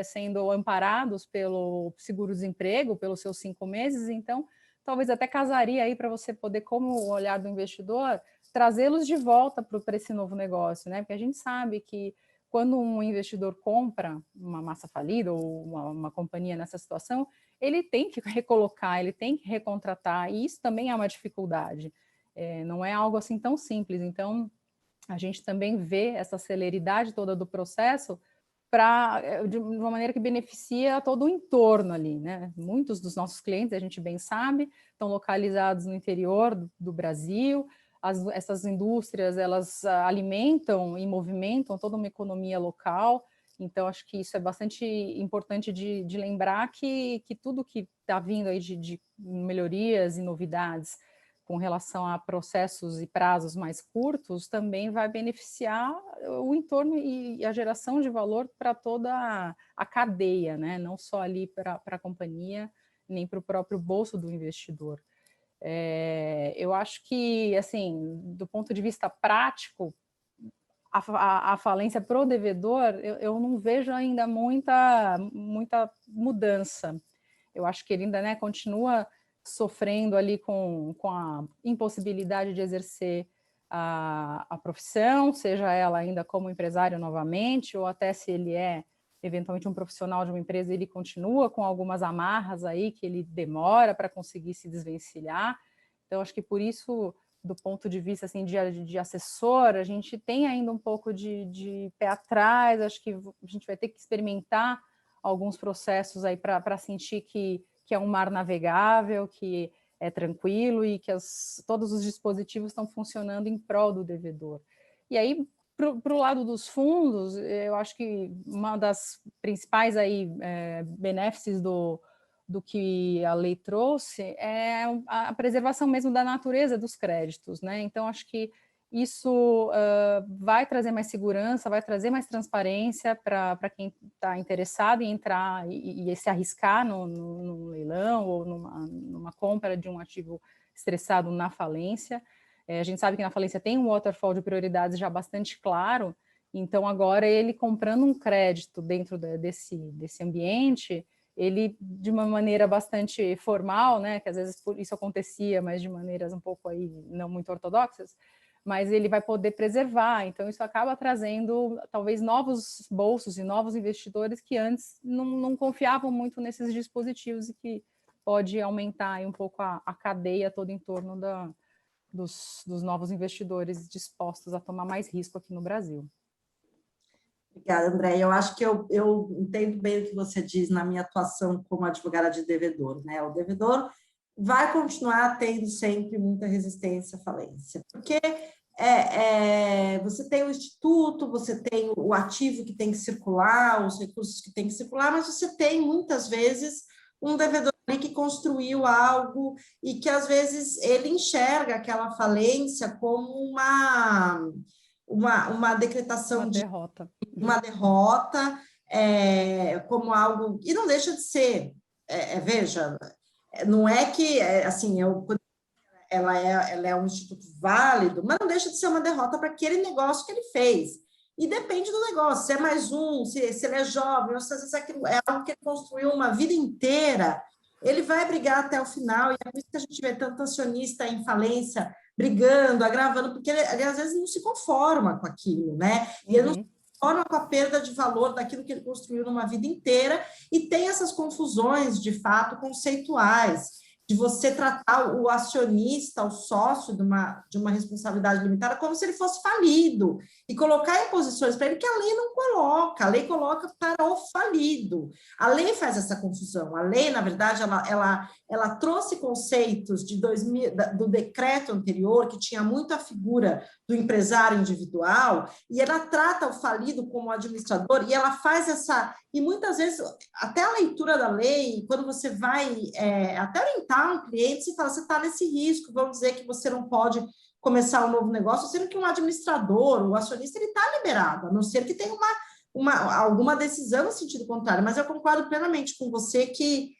sendo amparados pelo seguro-desemprego, pelos seus 5 meses, então, talvez até casaria aí para você poder, como o olhar do investidor, trazê-los de volta para esse novo negócio, né? Porque a gente sabe que quando um investidor compra uma massa falida ou uma companhia nessa situação, ele tem que recolocar, ele tem que recontratar, e isso também é uma dificuldade. Não é algo assim tão simples. Então, a gente também vê essa celeridade toda do processo de uma maneira que beneficia todo o entorno ali, né? Muitos dos nossos clientes, a gente bem sabe, estão localizados no interior do Brasil. Essas indústrias, elas alimentam e movimentam toda uma economia local, então acho que isso é bastante importante de lembrar que tudo que está vindo aí de melhorias e novidades com relação a processos e prazos mais curtos também vai beneficiar o entorno e a geração de valor para toda a cadeia, né? Não só ali para a companhia, nem para o próprio bolso do investidor. Eu acho que, assim, do ponto de vista prático, a falência para o devedor, eu não vejo ainda muita mudança. Eu acho que ele ainda, né, continua sofrendo ali com a impossibilidade de exercer a profissão, seja ela ainda como empresário novamente, ou até se ele é eventualmente um profissional de uma empresa, ele continua com algumas amarras aí que ele demora para conseguir se desvencilhar. Então, acho que por isso, do ponto de vista assim, de assessor, a gente tem ainda um pouco de pé atrás, acho que a gente vai ter que experimentar alguns processos aí para sentir que é um mar navegável, que é tranquilo e que todos os dispositivos estão funcionando em prol do devedor. E aí, para o lado dos fundos, eu acho que uma das principais aí, benefícios do que a lei trouxe é a preservação mesmo da natureza dos créditos, né? Então, acho que isso vai trazer mais segurança, vai trazer mais transparência para quem está interessado em entrar e se arriscar num leilão ou numa compra de um ativo estressado na falência. A gente sabe que na falência tem um waterfall de prioridades já bastante claro, então agora ele comprando um crédito dentro desse ambiente, ele de uma maneira bastante formal, né, que às vezes isso acontecia, mas de maneiras um pouco aí não muito ortodoxas, mas ele vai poder preservar, então isso acaba trazendo talvez novos bolsos e novos investidores que antes não confiavam muito nesses dispositivos e que pode aumentar aí um pouco a cadeia toda em torno dos novos investidores dispostos a tomar mais risco aqui no Brasil. Obrigada, André. Eu acho que eu entendo bem o que você diz na minha atuação como advogada de devedor, né? O devedor vai continuar tendo sempre muita resistência à falência, porque você tem o instituto, você tem o ativo que tem que circular, os recursos que tem que circular, mas você tem, muitas vezes, um devedor ali que construiu algo e que, às vezes, ele enxerga aquela falência como uma decretação Uma derrota. uma derrota, como algo... E não deixa de ser. Veja, não é que, assim, ela é um instituto válido, mas não deixa de ser uma derrota para aquele negócio que ele fez. E depende do negócio, se é mais um, se ele é jovem, ou se às vezes é algo que ele construiu uma vida inteira, ele vai brigar até o final, e é por isso que a gente vê tanto acionista em falência brigando, agravando, porque ele às vezes não se conforma com aquilo, né? E ele não se conforma com a perda de valor daquilo que ele construiu numa vida inteira, e tem essas confusões, de fato, conceituais, de você tratar o acionista, o sócio de uma responsabilidade limitada, como se ele fosse falido, e colocar em posições para ele que a lei não coloca, a lei coloca para o falido. A lei faz essa confusão. A lei, na verdade, ela trouxe conceitos do decreto anterior, que tinha muito a figura do empresário individual, e ela trata o falido como administrador, e ela faz e muitas vezes, até a leitura da lei, quando você vai até orientar um cliente, você fala, você está nesse risco, vamos dizer que você não pode começar um novo negócio, sendo que um administrador, o acionista, ele está liberado, a não ser que tenha alguma decisão no sentido contrário, mas eu concordo plenamente com você que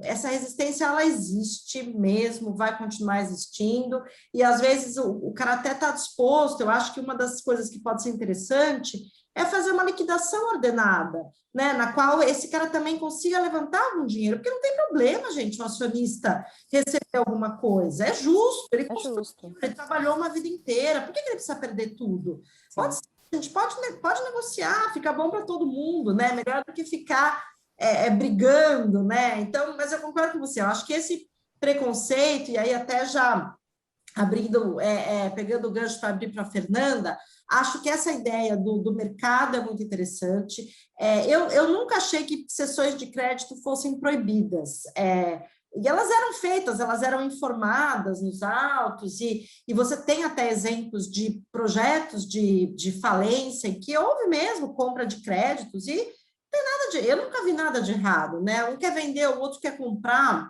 essa resistência, ela existe mesmo, vai continuar existindo, e às vezes o cara até está disposto. Eu acho que uma das coisas que pode ser interessante é fazer uma liquidação ordenada, né, na qual esse cara também consiga levantar algum dinheiro, porque não tem problema, gente, o acionista receber alguma coisa, é justo, ele trabalhou uma vida inteira, por que ele precisa perder tudo? Pode ser, a gente pode negociar, fica bom para todo mundo, né, melhor do que ficar brigando, né, então, mas eu concordo com você, eu acho que esse preconceito, e aí até já abrindo, pegando o gancho para abrir para a Fernanda, acho que essa ideia do mercado é muito interessante. Eu nunca achei que sessões de crédito fossem proibidas. E elas eram feitas, elas eram informadas nos autos, e você tem até exemplos de projetos de falência em que houve mesmo compra de créditos, e não tem eu nunca vi nada de errado, né? Um quer vender, o outro quer comprar.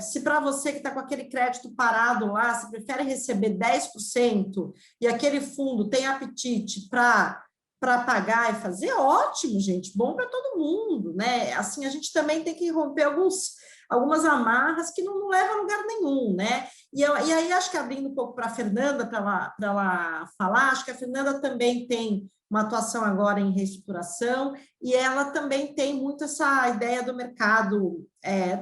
Se para você que está com aquele crédito parado lá, você prefere receber 10% e aquele fundo tem apetite para pagar e fazer, ótimo, gente, bom para todo mundo, né? Assim, a gente também tem que romper algumas amarras que não levam a lugar nenhum, né? E aí, acho que abrindo um pouco para a Fernanda, para ela falar, acho que a Fernanda também tem uma atuação agora em reestruturação, e ela também tem muito essa ideia do mercado,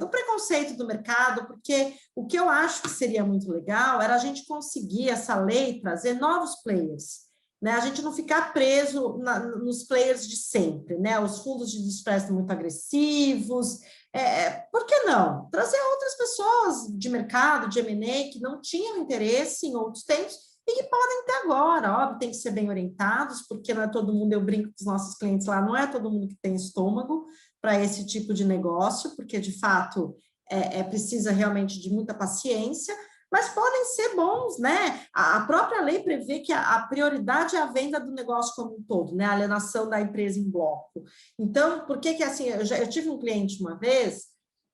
do preconceito do mercado, porque o que eu acho que seria muito legal era a gente conseguir, essa lei, trazer novos players, né? A gente não ficar preso nos players de sempre, né? Os fundos de desprezo muito agressivos, por que não? Trazer outras pessoas de mercado, de M&A, que não tinham interesse em outros tempos, e que podem ter agora, óbvio, tem que ser bem orientados, porque não é todo mundo, eu brinco com os nossos clientes lá, não é todo mundo que tem estômago para esse tipo de negócio, porque, de fato, precisa realmente de muita paciência, mas podem ser bons, né? A própria lei prevê que a prioridade é a venda do negócio como um todo, né? A alienação da empresa em bloco. Então, por que assim, eu tive um cliente uma vez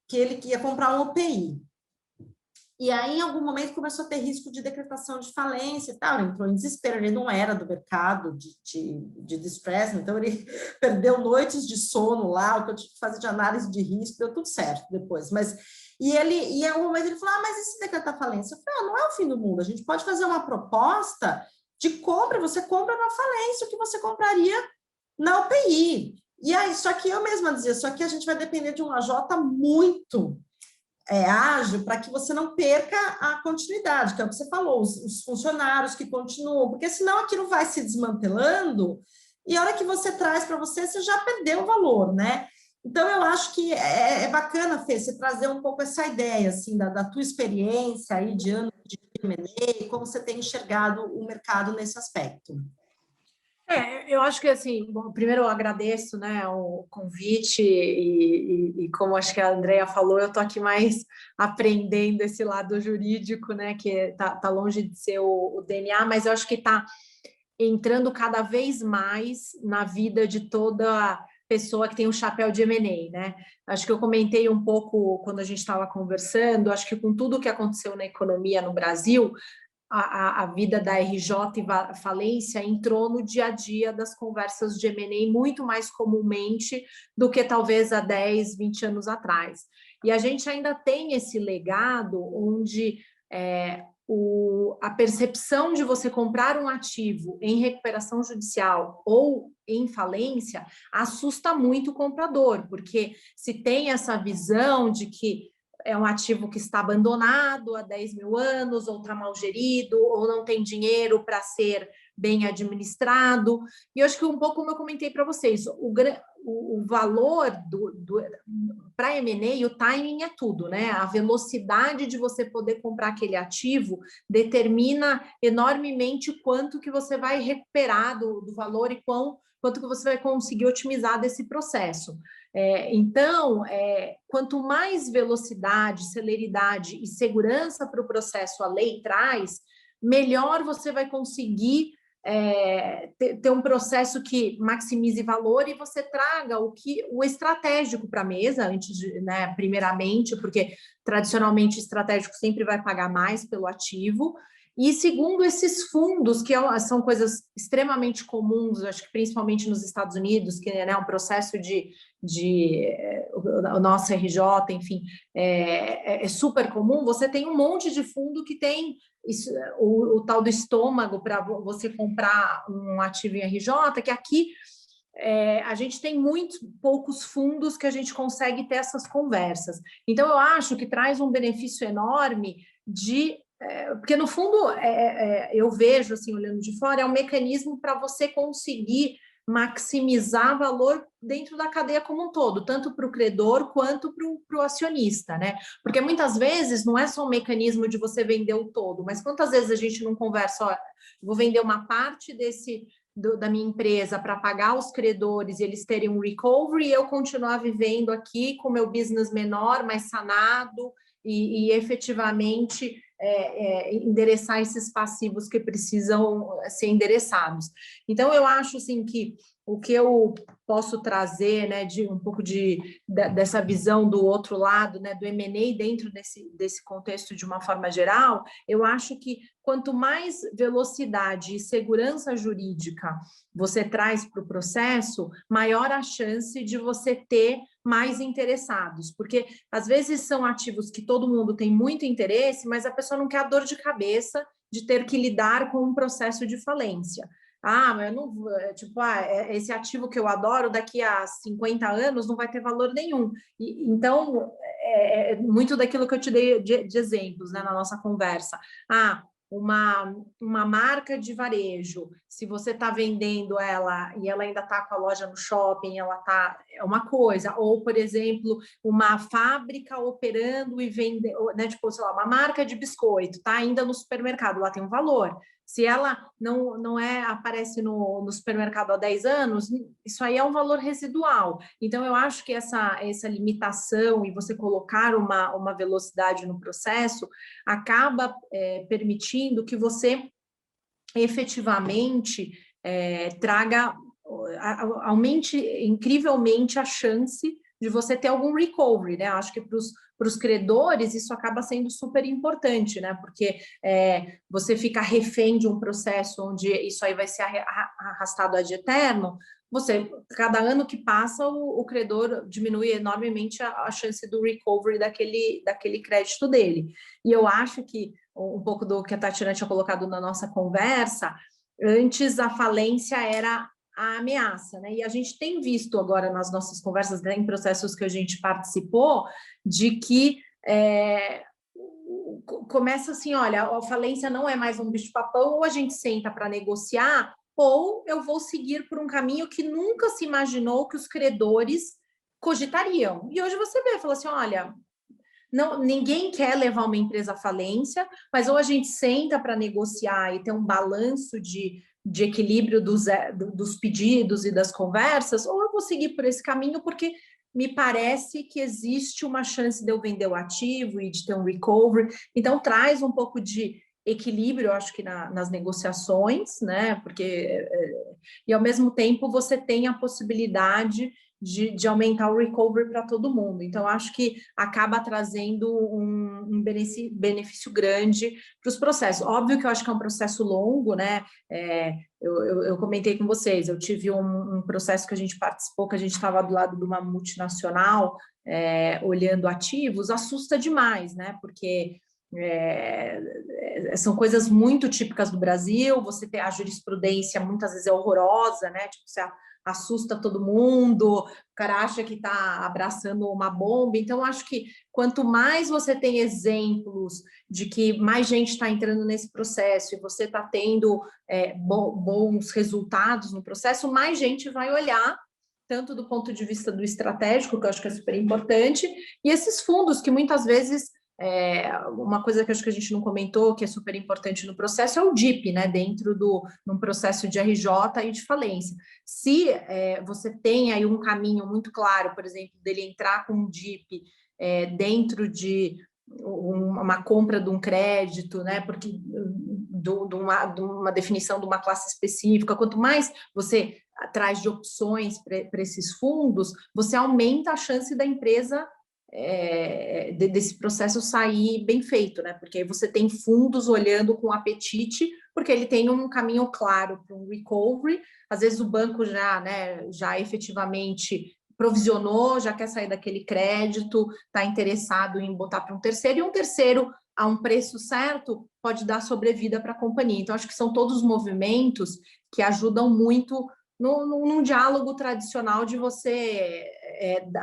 que ele ia comprar um OPI, e aí, em algum momento, começou a ter risco de decretação de falência e tal, ele entrou em desespero, ele não era do mercado de distress, então ele perdeu noites de sono lá, o que eu tive que fazer de análise de risco, deu tudo certo depois, e em algum momento ele falou, mas e se decretar falência? Eu falei, não é o fim do mundo, a gente pode fazer uma proposta de compra, você compra na falência o que você compraria na UPI, e aí, só que eu mesma dizia, só que a gente vai depender de um AJ muito ágil, para que você não perca a continuidade, que é o que você falou, os funcionários que continuam, porque senão aquilo vai se desmantelando, e a hora que você traz para você já perdeu o valor, né? Então, eu acho que é bacana, Fê, você trazer um pouco essa ideia, assim, da tua experiência aí de anos de M&A, como você tem enxergado o mercado nesse aspecto. Eu acho que, assim, bom, primeiro eu agradeço, né, o convite e como acho que a Andrea falou, eu estou aqui mais aprendendo esse lado jurídico, né, que tá longe de ser o DNA, mas eu acho que está entrando cada vez mais na vida de toda pessoa que tem o chapéu de M&A, né? Acho que eu comentei um pouco quando a gente estava conversando, acho que com tudo o que aconteceu na economia no Brasil, a vida da RJ e falência entrou no dia a dia das conversas de M&A muito mais comumente do que talvez há 10, 20 anos atrás. E a gente ainda tem esse legado onde a percepção de você comprar um ativo em recuperação judicial ou em falência assusta muito o comprador, porque se tem essa visão de que é um ativo que está abandonado há 10 mil anos, ou está mal gerido, ou não tem dinheiro para ser bem administrado. E eu acho que um pouco como eu comentei para vocês, o valor para M&A, o timing é tudo, né? A velocidade de você poder comprar aquele ativo determina enormemente quanto que você vai recuperar do valor e quanto que você vai conseguir otimizar desse processo. Então, quanto mais velocidade, celeridade e segurança para o processo a lei traz, melhor você vai conseguir ter um processo que maximize valor e você traga o estratégico para a mesa, antes de, né, primeiramente, porque tradicionalmente o estratégico sempre vai pagar mais pelo ativo. E segundo, esses fundos, que são coisas extremamente comuns, acho que principalmente nos Estados Unidos, que é um processo o nosso RJ, enfim, é super comum, você tem um monte de fundo que tem o tal do estômago para você comprar um ativo em RJ, que aqui a gente tem muito poucos fundos que a gente consegue ter essas conversas. Então, eu acho que traz um benefício enorme porque, no fundo, eu vejo, assim, olhando de fora, é um mecanismo para você conseguir maximizar valor dentro da cadeia como um todo, tanto para o credor quanto para o acionista, né? Porque muitas vezes não é só um mecanismo de você vender o todo, mas quantas vezes a gente não conversa, ó, vou vender uma parte da minha empresa para pagar os credores e eles terem um recovery e eu continuar vivendo aqui com meu business menor, mais sanado e efetivamente endereçar esses passivos que precisam ser endereçados. Então, eu acho assim, que o que eu posso trazer, né, de um pouco dessa visão do outro lado, né, do M&A dentro desse contexto de uma forma geral, eu acho que quanto mais velocidade e segurança jurídica você traz para o processo, maior a chance de você ter mais interessados, porque às vezes são ativos que todo mundo tem muito interesse, mas a pessoa não quer a dor de cabeça de ter que lidar com um processo de falência. Mas eu não, esse ativo que eu adoro daqui a 50 anos não vai ter valor nenhum. Então, muito daquilo que eu te dei de exemplos, né, na nossa conversa. Uma marca de varejo, se você está vendendo ela e ela ainda está com a loja no shopping, é uma coisa. Ou, por exemplo, uma fábrica operando e vendendo, né, tipo, sei lá, uma marca de biscoito, está ainda no supermercado, lá tem um valor. Se ela não aparece no supermercado há 10 anos, isso aí é um valor residual. Então, eu acho que essa limitação e você colocar uma velocidade no processo acaba permitindo que você efetivamente aumente incrivelmente a chance de você ter algum recovery, né? Acho que para os credores isso acaba sendo super importante, né? Porque você fica refém de um processo onde isso aí vai ser arrastado ad eterno. Cada ano que passa, o credor diminui enormemente a chance do recovery daquele crédito dele. E eu acho que um pouco do que a Tatiana tinha colocado na nossa conversa, antes a falência era a ameaça, né? E a gente tem visto agora nas nossas conversas, né, em processos que a gente participou, de que começa assim, olha, a falência não é mais um bicho-papão, ou a gente senta para negociar, ou eu vou seguir por um caminho que nunca se imaginou que os credores cogitariam. E hoje você vê, fala assim, olha, ninguém quer levar uma empresa à falência, mas ou a gente senta para negociar e ter um balanço de equilíbrio dos pedidos e das conversas, ou eu vou seguir por esse caminho porque me parece que existe uma chance de eu vender o ativo e de ter um recovery. Então, traz um pouco de equilíbrio, eu acho que nas negociações, né? Porque, e ao mesmo tempo, você tem a possibilidade de aumentar o recovery para todo mundo. Então, acho que acaba trazendo um benefício grande para os processos. Óbvio que eu acho que é um processo longo, né? Eu comentei com vocês, eu tive um processo que a gente participou, que a gente estava do lado de uma multinacional, olhando ativos, assusta demais, né? Porque são coisas muito típicas do Brasil, você tem a jurisprudência muitas vezes é horrorosa, né? Tipo, você assusta todo mundo, o cara acha que está abraçando uma bomba. Então, acho que quanto mais você tem exemplos de que mais gente está entrando nesse processo e você está tendo bons resultados no processo, mais gente vai olhar, tanto do ponto de vista do estratégico, que eu acho que é super importante, e esses fundos que muitas vezes uma coisa que eu acho que a gente não comentou, que é super importante no processo, é o DIP, né, dentro num processo de RJ e de falência. Se você tem aí um caminho muito claro, por exemplo, dele entrar com um DIP dentro de uma compra de um crédito, né, porque de uma definição de uma classe específica, quanto mais você traz de opções para esses fundos, você aumenta a chance da empresa desse processo sair bem feito, né? Porque aí você tem fundos olhando com apetite, porque ele tem um caminho claro para um recovery. Às vezes o banco já efetivamente provisionou, já quer sair daquele crédito, está interessado em botar para um terceiro, e um terceiro, a um preço certo, pode dar sobrevida para a companhia. Então, acho que são todos movimentos que ajudam muito num diálogo tradicional de você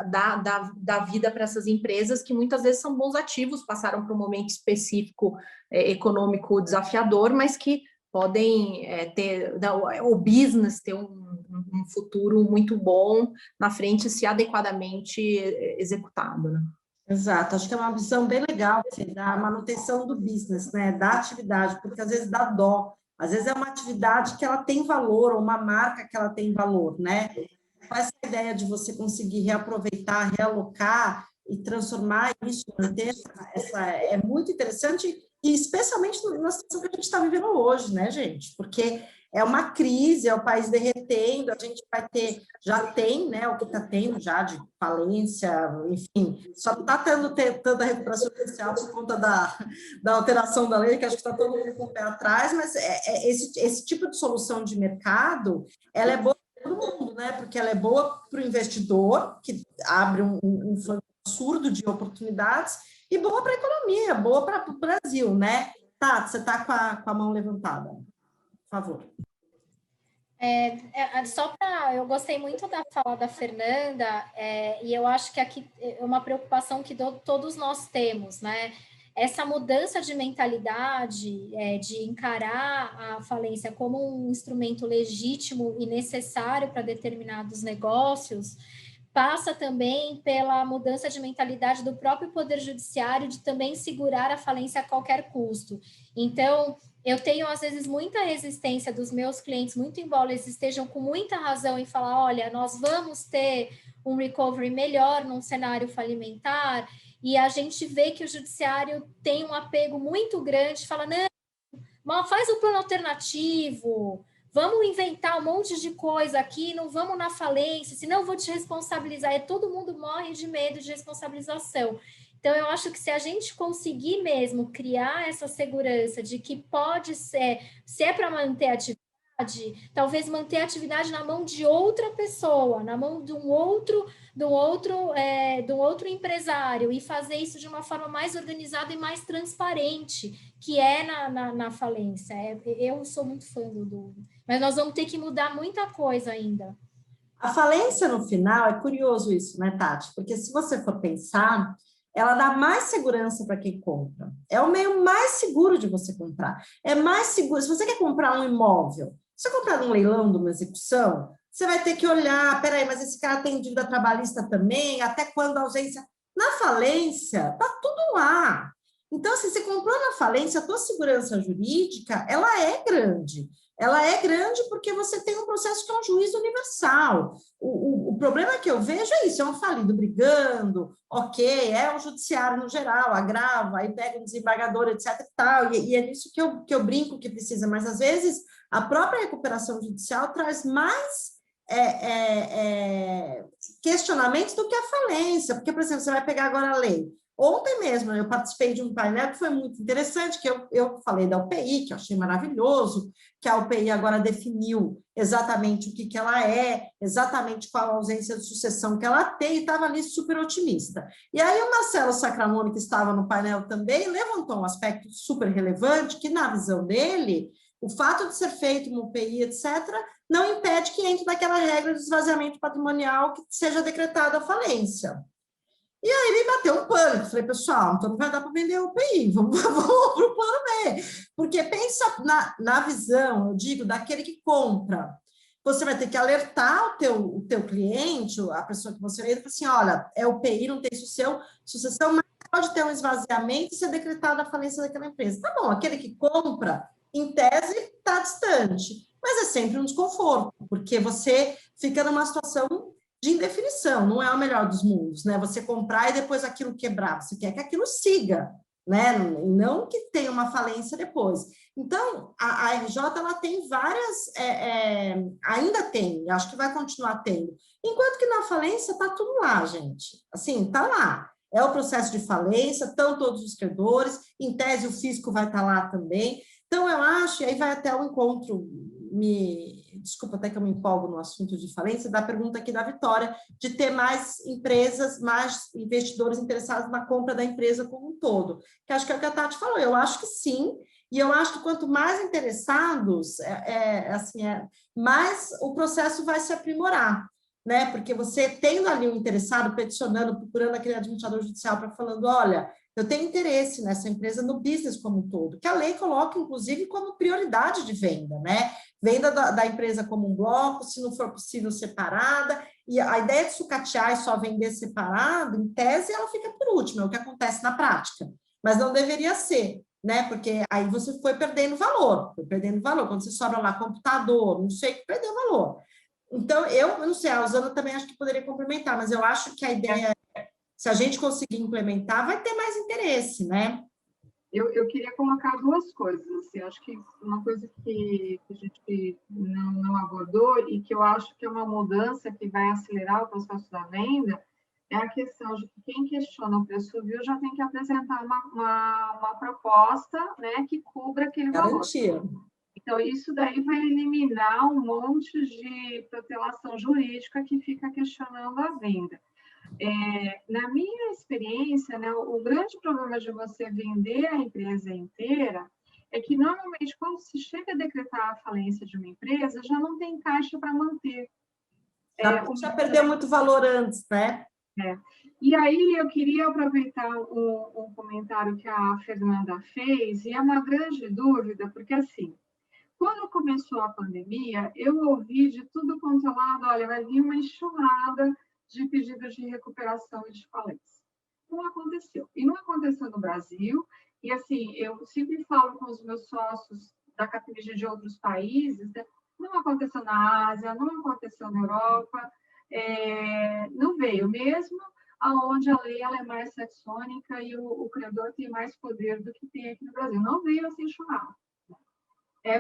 dar vida para essas empresas que muitas vezes são bons ativos, passaram por um momento específico econômico desafiador, mas que podem o business ter um futuro muito bom na frente, se adequadamente executado, né? Exato, acho que é uma visão bem legal da manutenção do business, né, da atividade, porque às vezes dá dó, às vezes é uma atividade que ela tem valor, ou uma marca que ela tem valor, né? Essa ideia de você conseguir reaproveitar, realocar e transformar isso, manter é muito interessante, e especialmente na situação que a gente está vivendo hoje, né, gente? Porque é uma crise, é o país derretendo, a gente vai ter, já tem, né, o que está tendo já de falência, enfim, só está tendo tanta recuperação judicial por conta da alteração da lei, que acho que está todo mundo com o pé atrás, mas esse tipo de solução de mercado, ela é boa para todo mundo, né, porque ela é boa para o investidor, que abre um flanco absurdo de oportunidades, e boa para a economia, boa para o Brasil, né? Tati, você está com a mão levantada. Por favor. Eu gostei muito da fala da Fernanda, e eu acho que aqui é uma preocupação que todos nós temos, né? Essa mudança de mentalidade, de encarar a falência como um instrumento legítimo e necessário para determinados negócios, passa também pela mudança de mentalidade do próprio Poder Judiciário de também segurar a falência a qualquer custo. Então, eu tenho, às vezes, muita resistência dos meus clientes, muito embora eles estejam com muita razão em falar, olha, nós vamos ter um recovery melhor num cenário falimentar, e a gente vê que o judiciário tem um apego muito grande, fala, não, faz o plano alternativo, vamos inventar um monte de coisa aqui, não vamos na falência, senão eu vou te responsabilizar. E todo mundo morre de medo de responsabilização. Então, eu acho que se a gente conseguir mesmo criar essa segurança de que pode ser, se é para manter a atividade, talvez manter a atividade na mão de outra pessoa, na mão de um outro empresário, e fazer isso de uma forma mais organizada e mais transparente, que é na falência. Eu sou muito fã mas nós vamos ter que mudar muita coisa ainda. A falência, no final, é curioso isso, né, Tati? Porque se você for pensar, ela dá mais segurança para quem compra. É o meio mais seguro de você comprar. É mais seguro. Se você quer comprar um imóvel, se você comprar num leilão de uma execução, você vai ter que olhar, peraí, mas esse cara tem dívida trabalhista também? Até quando a ausência? Na falência, tá tudo lá. Então, se você comprou na falência, a tua segurança jurídica, ela é grande. Ela é grande porque você tem um processo que é um juízo universal. O problema que eu vejo é isso, é um falido brigando, ok, é um judiciário no geral, agrava, aí pega um desembargador, etc. e tal, e é nisso que eu brinco que precisa, mas às vezes a própria recuperação judicial traz mais questionamentos do que a falência, porque, por exemplo, você vai pegar agora a lei. Ontem mesmo eu participei de um painel que foi muito interessante, que eu falei da UPI, que eu achei maravilhoso, que a UPI agora definiu exatamente o que ela é, exatamente qual a ausência de sucessão que ela tem, e estava ali super otimista. E aí o Marcelo Sacramone, que estava no painel também, levantou um aspecto super relevante, que na visão dele, o fato de ser feito uma UPI, etc., não impede que entre naquela regra de esvaziamento patrimonial que seja decretada a falência. E aí ele bateu um pânico, falei, pessoal, então não vai dar para vender a UPI, vamos para o plano B, porque pensa na visão, eu digo, daquele que compra, você vai ter que alertar o teu cliente, a pessoa que você vende, assim, olha, é UPI, não tem sucessão, mas pode ter um esvaziamento e ser decretada a falência daquela empresa. Tá bom, aquele que compra, em tese, está distante, mas é sempre um desconforto, porque você fica numa situação de indefinição, não é o melhor dos mundos, né? Você comprar e depois aquilo quebrar, você quer que aquilo siga, né? Não que tenha uma falência depois. Então, a RJ, ela tem várias, ainda tem, acho que vai continuar tendo, enquanto que na falência está tudo lá, gente, assim, está lá. É o processo de falência, estão todos os credores, em tese o fisco vai estar lá também. Então, eu acho, e aí vai até o encontro, desculpa até que eu me empolgo no assunto de falência, da pergunta aqui da Vitória, de ter mais empresas, mais investidores interessados na compra da empresa como um todo, que acho que é o que a Tati falou, eu acho que sim, e eu acho que quanto mais interessados, mais o processo vai se aprimorar, né? Porque você tendo ali um interessado, peticionando, procurando aquele administrador judicial para falando, olha, eu tenho interesse nessa empresa no business como um todo, que a lei coloca, inclusive, como prioridade de venda, né? Venda da empresa como um bloco, se não for possível, separada, e a ideia de sucatear e só vender separado, em tese, ela fica por último, é o que acontece na prática, mas não deveria ser, né? Porque aí você foi perdendo valor, quando você sobra lá computador, não sei, perdeu valor. Então, eu não sei, a Usana também acho que poderia complementar, mas eu acho que a ideia, se a gente conseguir implementar, vai ter mais interesse, né? Eu queria colocar duas coisas, assim, acho que uma coisa que a gente não abordou e que eu acho que é uma mudança que vai acelerar o processo da venda é a questão de que quem questiona o preço vil já tem que apresentar uma proposta, né, que cubra aquele Garantia. valor. Então, isso daí vai eliminar um monte de protelação jurídica que fica questionando a venda. Na minha experiência, né, o grande problema de você vender a empresa inteira é que, normalmente, quando se chega a decretar a falência de uma empresa, já não tem caixa para manter. Já perdeu muito valor antes, né? E aí, eu queria aproveitar um comentário que a Fernanda fez, e é uma grande dúvida, porque, assim, quando começou a pandemia, eu ouvi de tudo quanto é lado, olha, vai vir uma enxurrada de pedidos de recuperação e de falência. Não aconteceu. E não aconteceu no Brasil. E, assim, eu sempre falo com os meus sócios da Capimig de outros países, né? Não aconteceu na Ásia, não aconteceu na Europa, não veio mesmo, aonde a lei ela é mais saxônica e o credor tem mais poder do que tem aqui no Brasil. Não veio assim enxurrada.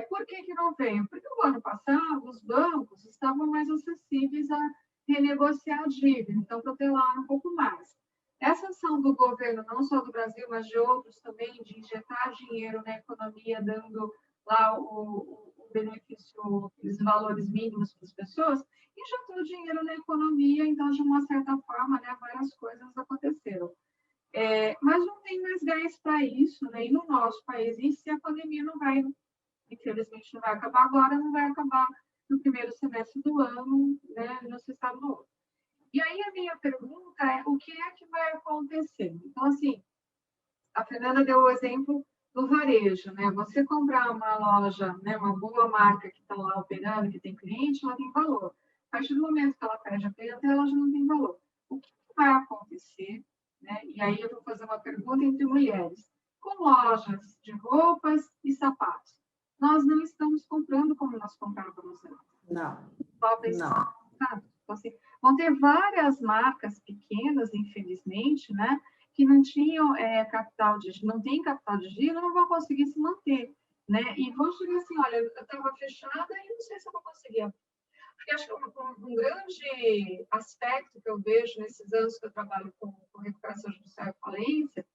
Por que não veio? Porque no ano passado os bancos estavam mais acessíveis a renegociar a dívida, então protelaram um pouco mais. Essa ação do governo, não só do Brasil, mas de outros também, de injetar dinheiro na economia, dando lá o benefício, os valores mínimos para as pessoas, injetou dinheiro na economia, então, de uma certa forma, né, várias coisas aconteceram. Mas não tem mais gás para isso, né? E no nosso país, em si, a pandemia não vai, infelizmente, não vai acabar agora, não vai acabar no primeiro semestre do ano, né, no estado do outro. E aí a minha pergunta é, o que é que vai acontecer? Então, assim, a Fernanda deu o exemplo do varejo, né? Você comprar uma loja, né, uma boa marca que está lá operando, que tem cliente, ela tem valor. A partir do momento que ela perde a clientela, ela já não tem valor. O que vai acontecer, né? E aí eu vou fazer uma pergunta entre mulheres. Com lojas de roupas e sapatos, nós não estamos comprando como nós comprávamos antes. Não. Então, assim, vão ter várias marcas pequenas, infelizmente, né, que não tinham não tem capital de giro, não vão conseguir se manter, né? E vão chegar assim, olha, eu estava fechada e não sei se eu vou conseguir. Porque acho que um grande aspecto que eu vejo nesses anos que eu trabalho com recuperação judicial e falência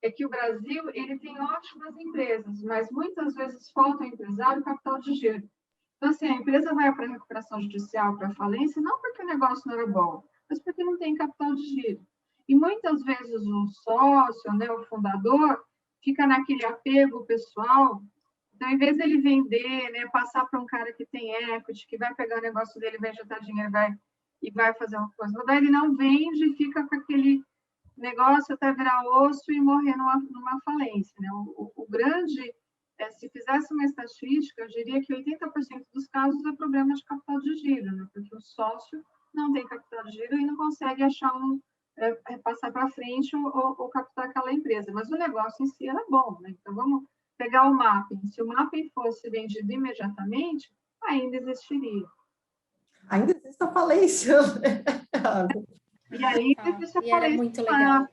é que o Brasil ele tem ótimas empresas, mas muitas vezes falta ao empresário capital de giro. Então, assim, a empresa vai para a recuperação judicial, para a falência, não porque o negócio não era bom, mas porque não tem capital de giro. E muitas vezes o sócio, né, o fundador, fica naquele apego pessoal. Então, em vez dele vender, né, passar para um cara que tem equity, que vai pegar o negócio dele, vai injetar dinheiro e vai fazer uma coisa, daí ele não vende e fica com aquele negócio até virar osso e morrer numa falência. Né? O grande, se fizesse uma estatística, eu diria que 80% dos casos é problema de capital de giro, né? Porque o sócio não tem capital de giro e não consegue achar passar para frente ou captar aquela empresa. Mas o negócio em si era bom. Né? Então, vamos pegar o mapping. Se o mapping fosse vendido imediatamente, ainda existiria. Ainda existe a falência. E aí, e era muito legal.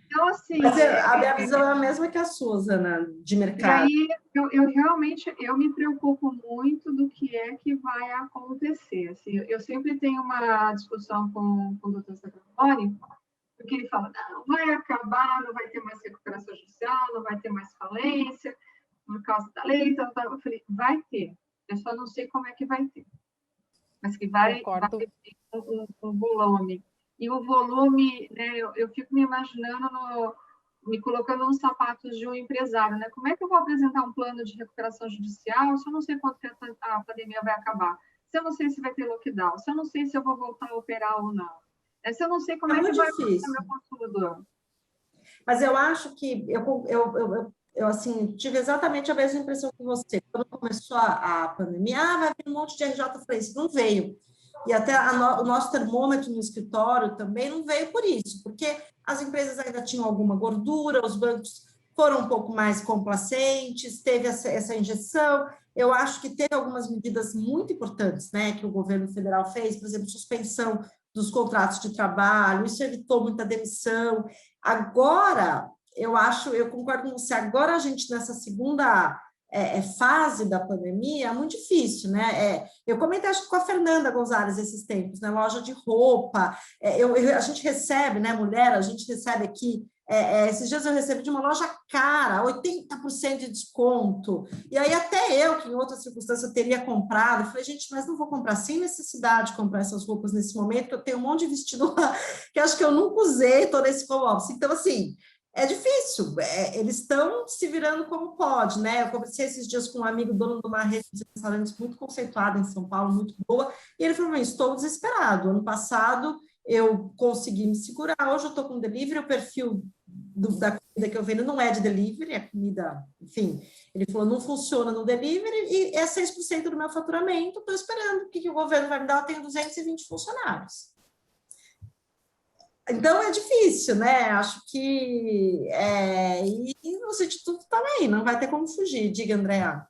Então, assim... Mas a minha visão é a mesma que a sua, Zana, de mercado. E aí, eu realmente me preocupo muito do que é que vai acontecer. Assim, eu sempre tenho uma discussão com o doutor Sacramone, porque ele fala, não, vai acabar, não vai ter mais recuperação judicial, não vai ter mais falência, por causa da lei. Então, eu falei, vai ter. Eu só não sei como é que vai ter. Mas que vai ter um volume. E o volume, né, eu fico me imaginando, me colocando nos sapatos de um empresário, né? Como é que eu vou apresentar um plano de recuperação judicial se eu não sei quanto tempo a pandemia vai acabar? Se eu não sei se vai ter lockdown? Se eu não sei se eu vou voltar a operar ou não? Se eu não sei como é que vai acontecer meu consumidor? Mas eu acho que eu assim, tive exatamente a mesma impressão que você. Quando começou a pandemia, vai vir um monte de RJ, eu falei, isso não veio. E até o nosso termômetro no escritório também não veio por isso, porque as empresas ainda tinham alguma gordura, os bancos foram um pouco mais complacentes, teve essa injeção. Eu acho que teve algumas medidas muito importantes, né, que o governo federal fez, por exemplo, suspensão dos contratos de trabalho, isso evitou muita demissão. Agora, eu concordo com você, agora a gente nessa segunda fase da pandemia é muito difícil, né? Eu comentei, acho que com a Fernanda Gonzalez esses tempos, né? Loja de roupa, a gente recebe, né, mulher, a gente recebe aqui, esses dias eu recebi de uma loja cara, 80% de desconto, e aí até eu, que em outra circunstância teria comprado, falei, gente, mas não vou comprar sem necessidade de comprar essas roupas nesse momento, que eu tenho um monte de vestido lá, que acho que eu nunca usei, estou nesse home office. Então, assim, é difícil, eles estão se virando como pode, né? Eu conversei esses dias com um amigo, dono de uma rede de restaurantes muito conceituada em São Paulo, muito boa, e ele falou, estou desesperado, ano passado eu consegui me segurar, hoje eu estou com delivery, o perfil da comida que eu vendo não é de delivery, é comida, enfim, ele falou, não funciona no delivery, e é 6% do meu faturamento, estou esperando o que o governo vai me dar, eu tenho 220 funcionários. Então, é difícil, né? Acho que... e o substituto está aí, não vai ter como fugir. Diga, Andréa.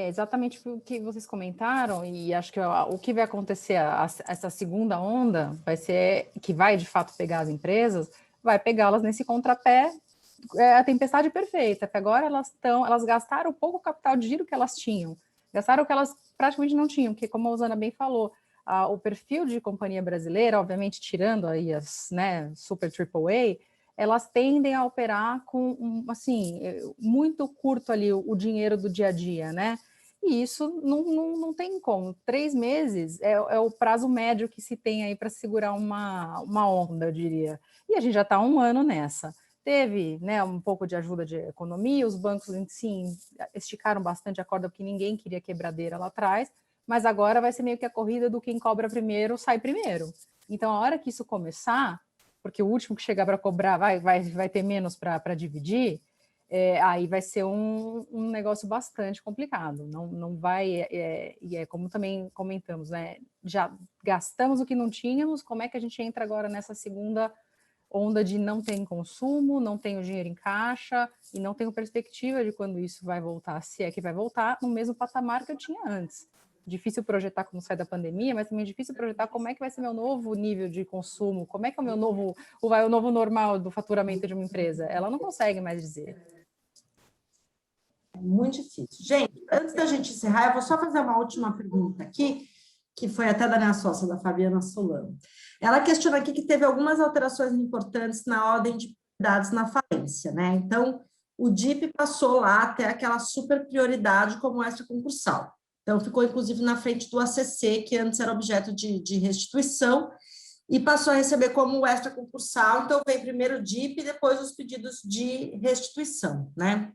Exatamente o que vocês comentaram, e acho que o que vai acontecer, essa segunda onda, vai ser que vai, de fato, pegar as empresas, vai pegá-las nesse contrapé, a tempestade perfeita, que agora elas gastaram o pouco capital de giro que elas tinham, gastaram o que elas praticamente não tinham, porque, como a Usana bem falou, o perfil de companhia brasileira, obviamente tirando aí as, né, super AAA, elas tendem a operar com, assim, muito curto ali o dinheiro do dia a dia, né? E isso não tem como. 3 meses é o prazo médio que se tem aí para segurar uma onda, eu diria. E a gente já está há 1 ano nessa. Teve, né, um pouco de ajuda de economia, os bancos, sim, esticaram bastante a corda porque ninguém queria quebradeira lá atrás, mas agora vai ser meio que a corrida do quem cobra primeiro, sai primeiro. Então, a hora que isso começar, porque o último que chegar para cobrar vai ter menos para dividir, aí vai ser um negócio bastante complicado. Não vai, e é como também comentamos, né? Já gastamos o que não tínhamos, como é que a gente entra agora nessa segunda onda de não tem consumo, não tem o dinheiro em caixa e não tenho perspectiva de quando isso vai voltar, se é que vai voltar, no mesmo patamar que eu tinha antes. Difícil projetar como sai da pandemia, mas também é difícil projetar como é que vai ser meu novo nível de consumo, como é que é o novo normal do faturamento de uma empresa. Ela não consegue mais dizer. É muito difícil. Gente, antes da gente encerrar, eu vou só fazer uma última pergunta aqui, que foi até da minha sócia, da Fabiana Solano. Ela questiona aqui que teve algumas alterações importantes na ordem de prioridades na falência, né? Então, o DIP passou lá até aquela super prioridade como extraconcursal. Então, ficou, inclusive, na frente do ACC, que antes era objeto de restituição, e passou a receber como extraconcursal. Então, vem primeiro o DIP e depois os pedidos de restituição, né?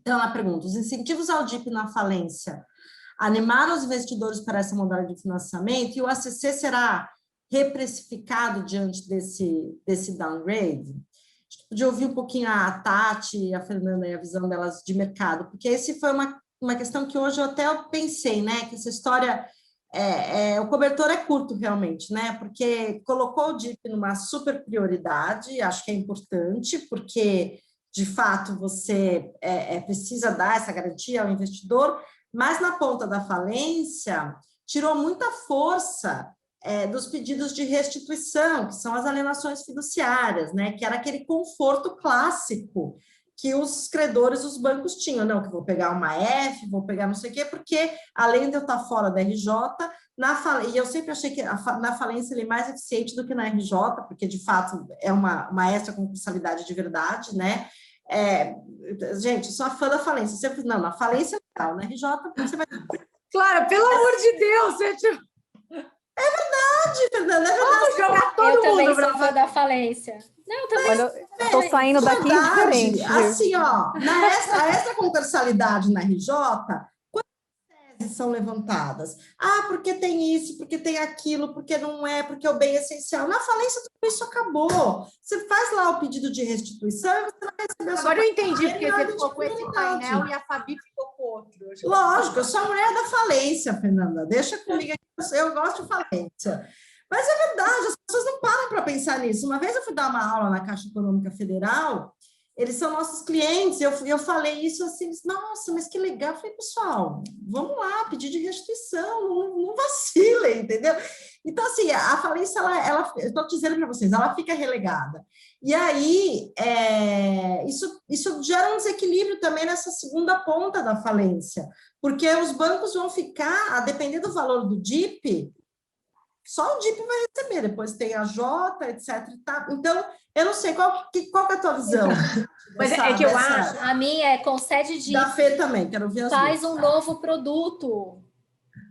Então, ela pergunta, os incentivos ao DIP na falência animaram os investidores para essa modalidade de financiamento e o ACC será reprecificado diante desse downgrade? Acho que podia ouvir um pouquinho a Tati, a Fernanda e a visão delas de mercado, porque esse foi uma questão que hoje eu até pensei, né, que essa história, o cobertor é curto realmente, né, porque colocou o DIP numa super prioridade, acho que é importante, porque, de fato, você precisa dar essa garantia ao investidor, mas na ponta da falência, tirou muita força dos pedidos de restituição, que são as alienações fiduciárias, né? Que era aquele conforto clássico que os credores, os bancos tinham. Não, que vou pegar uma F, vou pegar não sei o quê, porque além de eu estar fora da RJ, e eu sempre achei que na falência ele é mais eficiente do que na RJ, porque de fato é uma extra-concursalidade de verdade, né? Gente, eu sou a fã da falência. Você, não, na falência é legal, na RJ você vai... Clara, pelo amor de Deus, você... É verdade, Fernanda, é verdade. Vamos jogar todo eu mundo também sou fã da falência. Não, eu também. Olha, eu tô saindo daqui diferente. Assim, ó, a extra-concursalidade na RJ, quantas teses são levantadas? Ah, porque tem isso, porque tem aquilo, porque não é, porque é o bem essencial. Na falência, tudo isso acabou. Você faz lá o pedido de restituição e você vai receber a sua... Agora eu entendi porque você ficou com esse painel e a Fabi ficou com outro. Lógico, eu sou a mulher da falência, Fernanda. Deixa comigo aqui, eu gosto de falência. Mas é verdade, as pessoas não param para pensar nisso. Uma vez eu fui dar uma aula na Caixa Econômica Federal, eles são nossos clientes, eu falei isso assim, nossa, mas que legal. Eu falei, pessoal, vamos lá, pedir de restituição, não vacilem, entendeu? Então, assim, a falência, eu estou dizendo para vocês, ela fica relegada. E aí, isso gera um desequilíbrio também nessa segunda ponta da falência, porque os bancos vão ficar, a depender do valor do DIP, só o DIP vai receber, depois tem a J, etc. Tá? Então, eu não sei qual que é a tua visão. Mas é que eu acho... A minha concede DIP. Da Fê também, quero ver as Faz duas. um novo produto.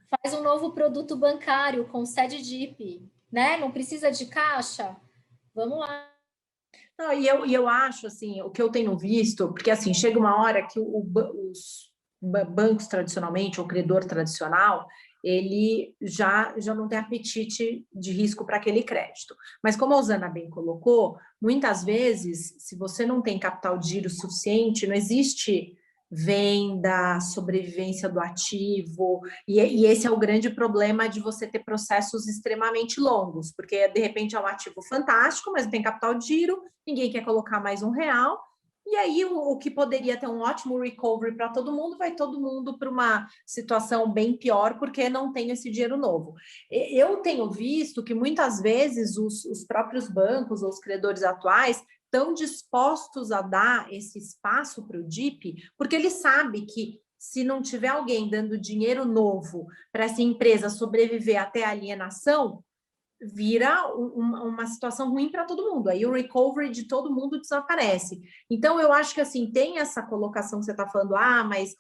Faz um novo produto bancário, concede DIP. Né? Não precisa de caixa? Vamos lá. Não, e eu acho, assim, o que eu tenho visto, porque, assim, chega uma hora que os bancos tradicionalmente, ou credor tradicional, ele já não tem apetite de risco para aquele crédito. Mas como a Usana bem colocou, muitas vezes, se você não tem capital de giro suficiente, não existe venda, sobrevivência do ativo, e esse é o grande problema de você ter processos extremamente longos, porque de repente é um ativo fantástico, mas não tem capital de giro, ninguém quer colocar mais R$1, e aí o que poderia ter um ótimo recovery para todo mundo, vai todo mundo para uma situação bem pior, porque não tem esse dinheiro novo. Eu tenho visto que muitas vezes os próprios bancos ou os credores atuais estão dispostos a dar esse espaço para o DIP, porque ele sabe que se não tiver alguém dando dinheiro novo para essa empresa sobreviver até a alienação, vira uma situação ruim para todo mundo. Aí o recovery de todo mundo desaparece. Então, eu acho que, assim, tem essa colocação que você está falando, mas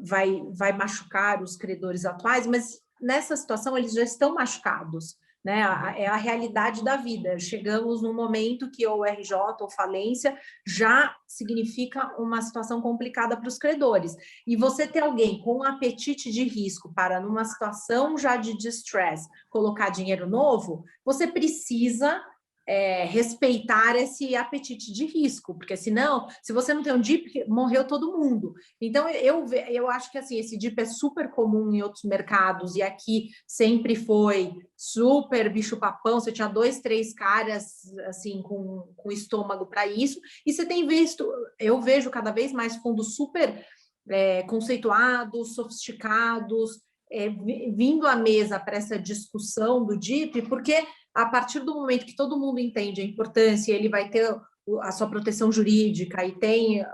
vai machucar os credores atuais, mas nessa situação eles já estão machucados, né? É a realidade da vida. Chegamos num momento que ou RJ ou falência já significa uma situação complicada para os credores. E você ter alguém com apetite de risco para, numa situação já de distress, colocar dinheiro novo, você precisa respeitar esse apetite de risco, porque senão, se você não tem um DIP, morreu todo mundo. Então, eu acho que assim, esse DIP é super comum em outros mercados, e aqui sempre foi super bicho-papão, você tinha 2, 3 caras assim, com estômago para isso, e você tem visto, eu vejo cada vez mais fundos super conceituados, sofisticados, vindo à mesa para essa discussão do DIP, porque a partir do momento que todo mundo entende a importância, ele vai ter a sua proteção jurídica e tem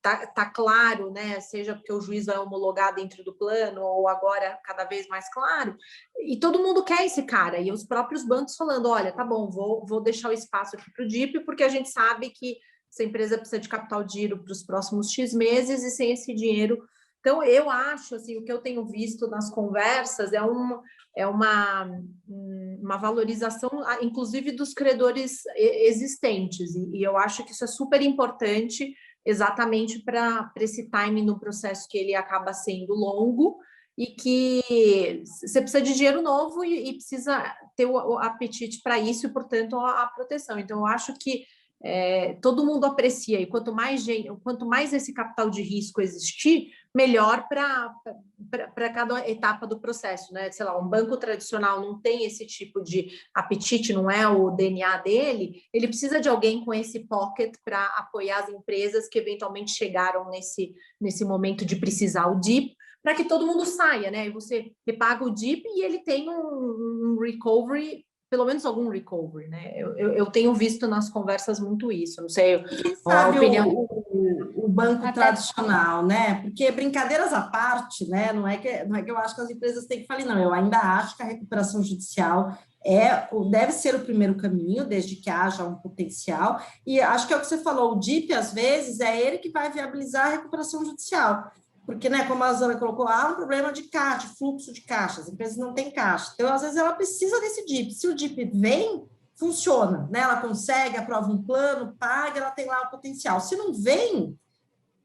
tá claro, né? Seja porque o juiz vai homologar dentro do plano, ou agora cada vez mais claro, e todo mundo quer esse cara, e os próprios bancos falando, olha, tá bom, vou deixar o espaço aqui para o DIP, porque a gente sabe que essa empresa precisa de capital de giro para os próximos X meses, e sem esse dinheiro. Então, eu acho, assim, o que eu tenho visto nas conversas é uma valorização, inclusive, dos credores existentes, e eu acho que isso é super importante, exatamente para esse timing no processo que ele acaba sendo longo, e que você precisa de dinheiro novo e precisa ter o apetite para isso, e, portanto, a proteção. Então, eu acho que todo mundo aprecia, e quanto mais esse capital de risco existir, melhor para cada etapa do processo, né? Sei lá, um banco tradicional não tem esse tipo de apetite, não é o DNA dele, ele precisa de alguém com esse pocket para apoiar as empresas que eventualmente chegaram nesse momento de precisar o DIP, para que todo mundo saia, né? E você repaga o DIP e ele tem um recovery, pelo menos algum recovery, né? Eu tenho visto nas conversas muito isso, não sei sabe a opinião. O banco tradicional, né? Porque brincadeiras à parte, né? Não é que eu acho que as empresas têm que falir, não. Eu ainda acho que a recuperação judicial deve ser o primeiro caminho, desde que haja um potencial, e acho que é o que você falou, o DIP, às vezes, é ele que vai viabilizar a recuperação judicial. Porque, né, como a Zana colocou, há um problema de caixa, de fluxo de caixa, as empresas não têm caixa. Então, às vezes, ela precisa desse DIP. Se o DIP vem, funciona, né? Ela consegue, aprova um plano, paga, ela tem lá o potencial. Se não vem,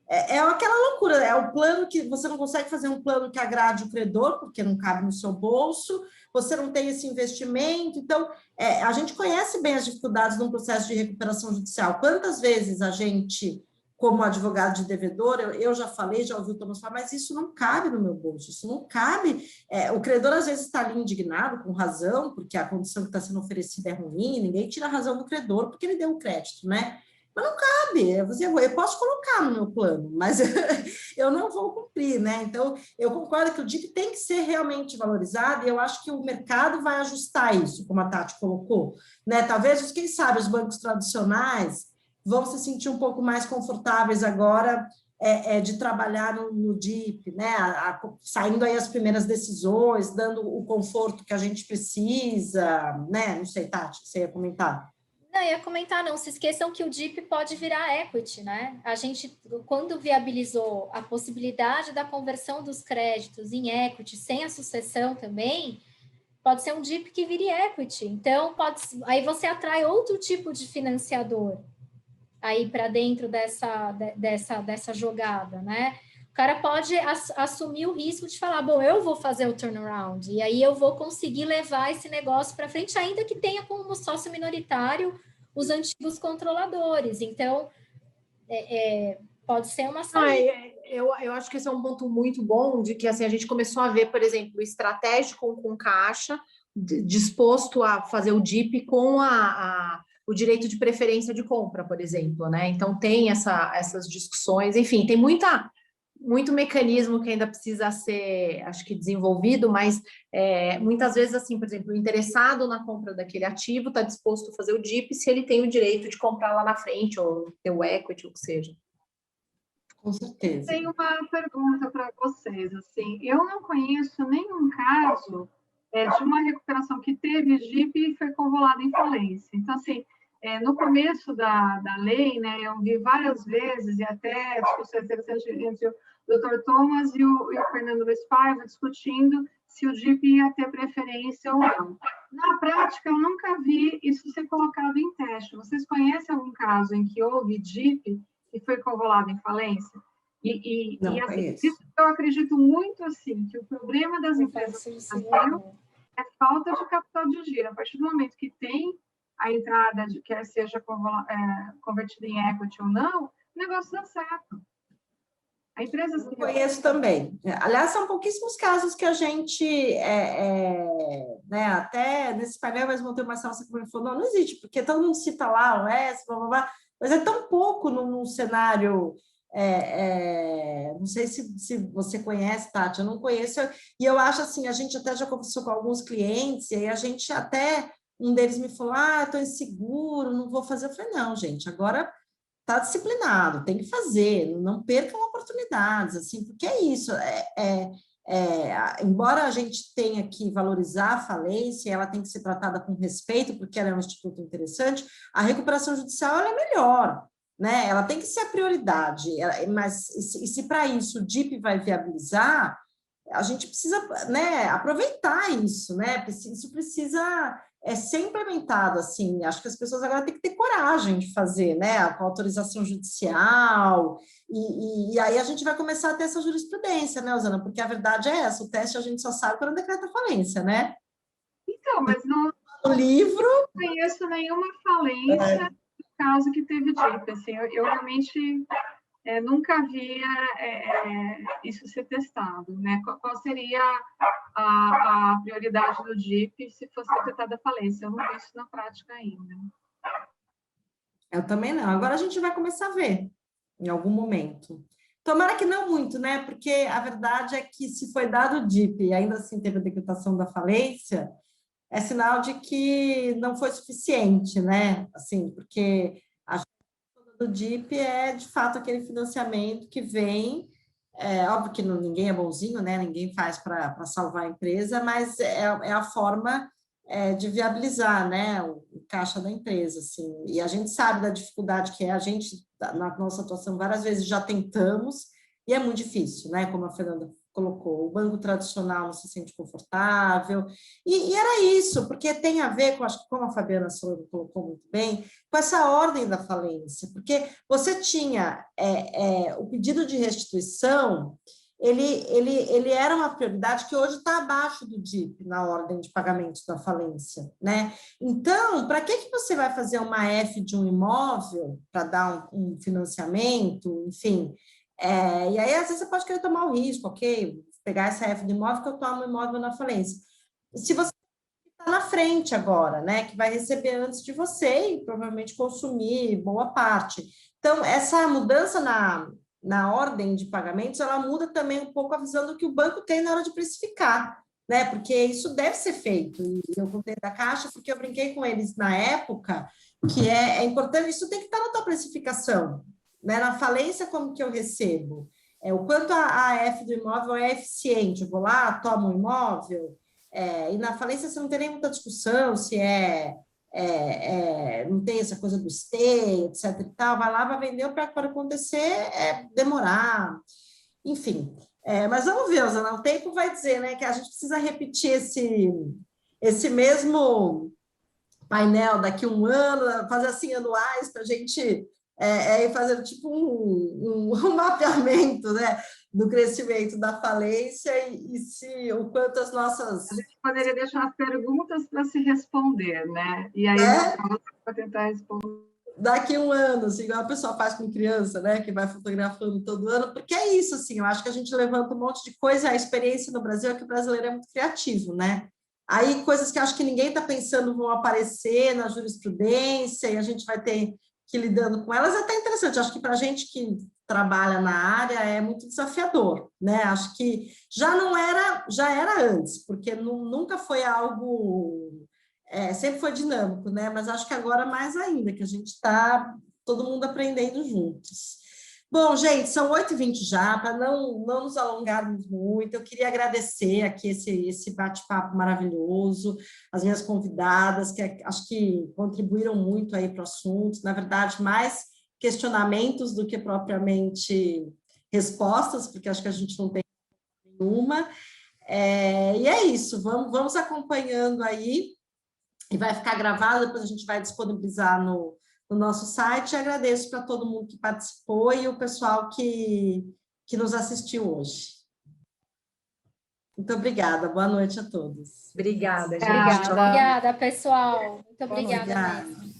é aquela loucura, é o plano que você não consegue fazer um plano que agrade o credor, porque não cabe no seu bolso, você não tem esse investimento. Então, a gente conhece bem as dificuldades de um processo de recuperação judicial. Quantas vezes a gente, como advogado de devedor, eu já falei, já ouvi o Thomas falar, mas isso não cabe no meu bolso, isso não cabe. O credor, às vezes, está ali indignado, com razão, porque a condição que está sendo oferecida é ruim, ninguém tira a razão do credor, porque ele deu o crédito, né? Mas não cabe, eu posso colocar no meu plano, mas eu não vou cumprir, né? Então, eu concordo que o DIP tem que ser realmente valorizado, e eu acho que o mercado vai ajustar isso, como a Tati colocou, né? Talvez, quem sabe, os bancos tradicionais vão se sentir um pouco mais confortáveis agora de trabalhar no DIP, né? Saindo aí as primeiras decisões, dando o conforto que a gente precisa, né? Não sei, Tati, você ia comentar? Não, eu ia comentar, não se esqueçam que o DIP pode virar equity, né? A gente, quando viabilizou a possibilidade da conversão dos créditos em equity, sem a sucessão também, pode ser um DIP que vire equity. Então, aí você atrai outro tipo de financiador aí para dentro dessa jogada, né? O cara pode assumir o risco de falar, bom, eu vou fazer o turnaround, e aí eu vou conseguir levar esse negócio para frente, ainda que tenha como sócio minoritário os antigos controladores. Então, pode ser uma saída. Eu acho que esse é um ponto muito bom, de que assim, a gente começou a ver, por exemplo, o estratégico com caixa, disposto a fazer o DIP com o direito de preferência de compra, por exemplo, né? Então, tem essas discussões, enfim, tem muito mecanismo que ainda precisa ser, acho que, desenvolvido, mas muitas vezes, assim, por exemplo, o interessado na compra daquele ativo está disposto a fazer o DIP se ele tem o direito de comprar lá na frente, ou ter o equity, ou o que seja. Com certeza. Tenho uma pergunta para vocês, assim, eu não conheço nenhum caso de uma recuperação que teve DIP e foi convolada em falência. Então, assim, no começo da lei, né, eu vi várias vezes, e até discussões interessantes entre o Dr. Thomas e o Fernando Luiz Paiva discutindo se o DIP ia ter preferência ou não. Na prática, eu nunca vi isso ser colocado em teste. Vocês conhecem algum caso em que houve DIP e foi convolado em falência? E assim, eu acredito muito assim, que o problema das empresas no Brasil é falta de capital de giro. A partir do momento que tem a entrada, quer seja convertida em equity ou não, o negócio dá certo. A empresa... Eu conheço também. Aliás, são pouquíssimos casos que a gente, né, até nesse painel, mas ontem o Marcelo falou, não existe, porque todo mundo cita lá o S, blá, blá, blá, mas é tão pouco num cenário... não sei se você conhece, Tati, eu não conheço, e eu acho assim, a gente até já conversou com alguns clientes, e aí a gente até, um deles me falou, estou inseguro, não vou fazer, eu falei, não, gente, agora tá disciplinado, tem que fazer, não percam oportunidades, assim, porque é isso, embora a gente tenha que valorizar a falência, ela tem que ser tratada com respeito, porque ela é um instituto interessante, a recuperação judicial ela é melhor, né? Ela tem que ser a prioridade, mas se para isso o DIP vai viabilizar, a gente precisa, né, aproveitar isso, né? Isso precisa ser implementado, assim. Acho que as pessoas agora têm que ter coragem de fazer, né? Com autorização judicial, e aí a gente vai começar a ter essa jurisprudência, né, Osana? Porque a verdade é essa, o teste a gente só sabe quando decreta falência, né? Então, mas não O livro... conheço nenhuma falência no caso que teve DIP, assim, eu realmente nunca via isso ser testado, né? Qual seria a prioridade do DIP se fosse decretada a falência? Eu não vi isso na prática ainda. Eu também não. Agora a gente vai começar a ver, em algum momento. Tomara que não muito, né? Porque a verdade é que se foi dado o DIP e ainda assim teve a decretação da falência, é sinal de que não foi suficiente, né? Assim, porque a do DIP é, de fato, aquele financiamento que vem, óbvio que ninguém é bonzinho, né? Ninguém faz para salvar a empresa, mas é a forma de viabilizar, né, o caixa da empresa, assim, e a gente sabe da dificuldade que é, a gente, na nossa atuação, várias vezes já tentamos, e é muito difícil, né, como a Fernanda colocou, o banco tradicional não se sente confortável, e era isso, porque tem a ver com, acho que como a Fabiana Solano colocou muito bem, com essa ordem da falência, porque você tinha o pedido de restituição, ele era uma prioridade que hoje está abaixo do DIP na ordem de pagamentos da falência, né? Então, para que você vai fazer uma F de um imóvel para dar um financiamento, enfim? E aí, às vezes, você pode querer tomar o risco, ok? Pegar essa F do imóvel que eu tomo o imóvel na falência. Se você está na frente agora, né? Que vai receber antes de você e provavelmente consumir boa parte. Então, essa mudança na ordem de pagamentos, ela muda também um pouco a visão do que o banco tem na hora de precificar, né? Porque isso deve ser feito. E eu contei da Caixa porque eu brinquei com eles na época, que é importante, isso tem que estar na tua precificação, né? Na falência, como que eu recebo? O quanto a F do imóvel é eficiente. Eu vou lá, tomo o imóvel, e na falência você não tem nem muita discussão se não tem essa coisa do stay, etc. e tal, vai lá, vai vender, para acontecer demorar, enfim. Mas vamos ver, Osana, o tempo vai dizer, né, que a gente precisa repetir esse mesmo painel daqui a um ano, fazer assim anuais para a gente ir fazendo tipo um mapeamento, né, do crescimento da falência e o quanto as nossas... A gente poderia deixar as perguntas para se responder, né? E aí, para tentar responder. Daqui a um ano, assim, igual a pessoa faz com criança, né, que vai fotografando todo ano, porque é isso, assim, eu acho que a gente levanta um monte de coisa, a experiência no Brasil é que o brasileiro é muito criativo, né? Aí coisas que acho que ninguém está pensando vão aparecer na jurisprudência e a gente vai ter que ir lidando com elas, é até interessante, acho que para a gente que trabalha na área é muito desafiador, né? Acho que já era antes, porque nunca foi algo... sempre foi dinâmico, né? Mas acho que agora mais ainda, que a gente está todo mundo aprendendo juntos. Bom, gente, são 8h20 já, para não nos alongarmos muito, eu queria agradecer aqui esse bate-papo maravilhoso, as minhas convidadas, que acho que contribuíram muito aí para o assunto, na verdade, mais questionamentos do que propriamente respostas, porque acho que a gente não tem nenhuma. E é isso, vamos acompanhando aí, e vai ficar gravado, depois a gente vai disponibilizar no nosso site. Agradeço para todo mundo que participou e o pessoal que nos assistiu hoje. Muito obrigada, boa noite a todos. Obrigada, gente. Obrigada, pessoal. Muito obrigada mesmo.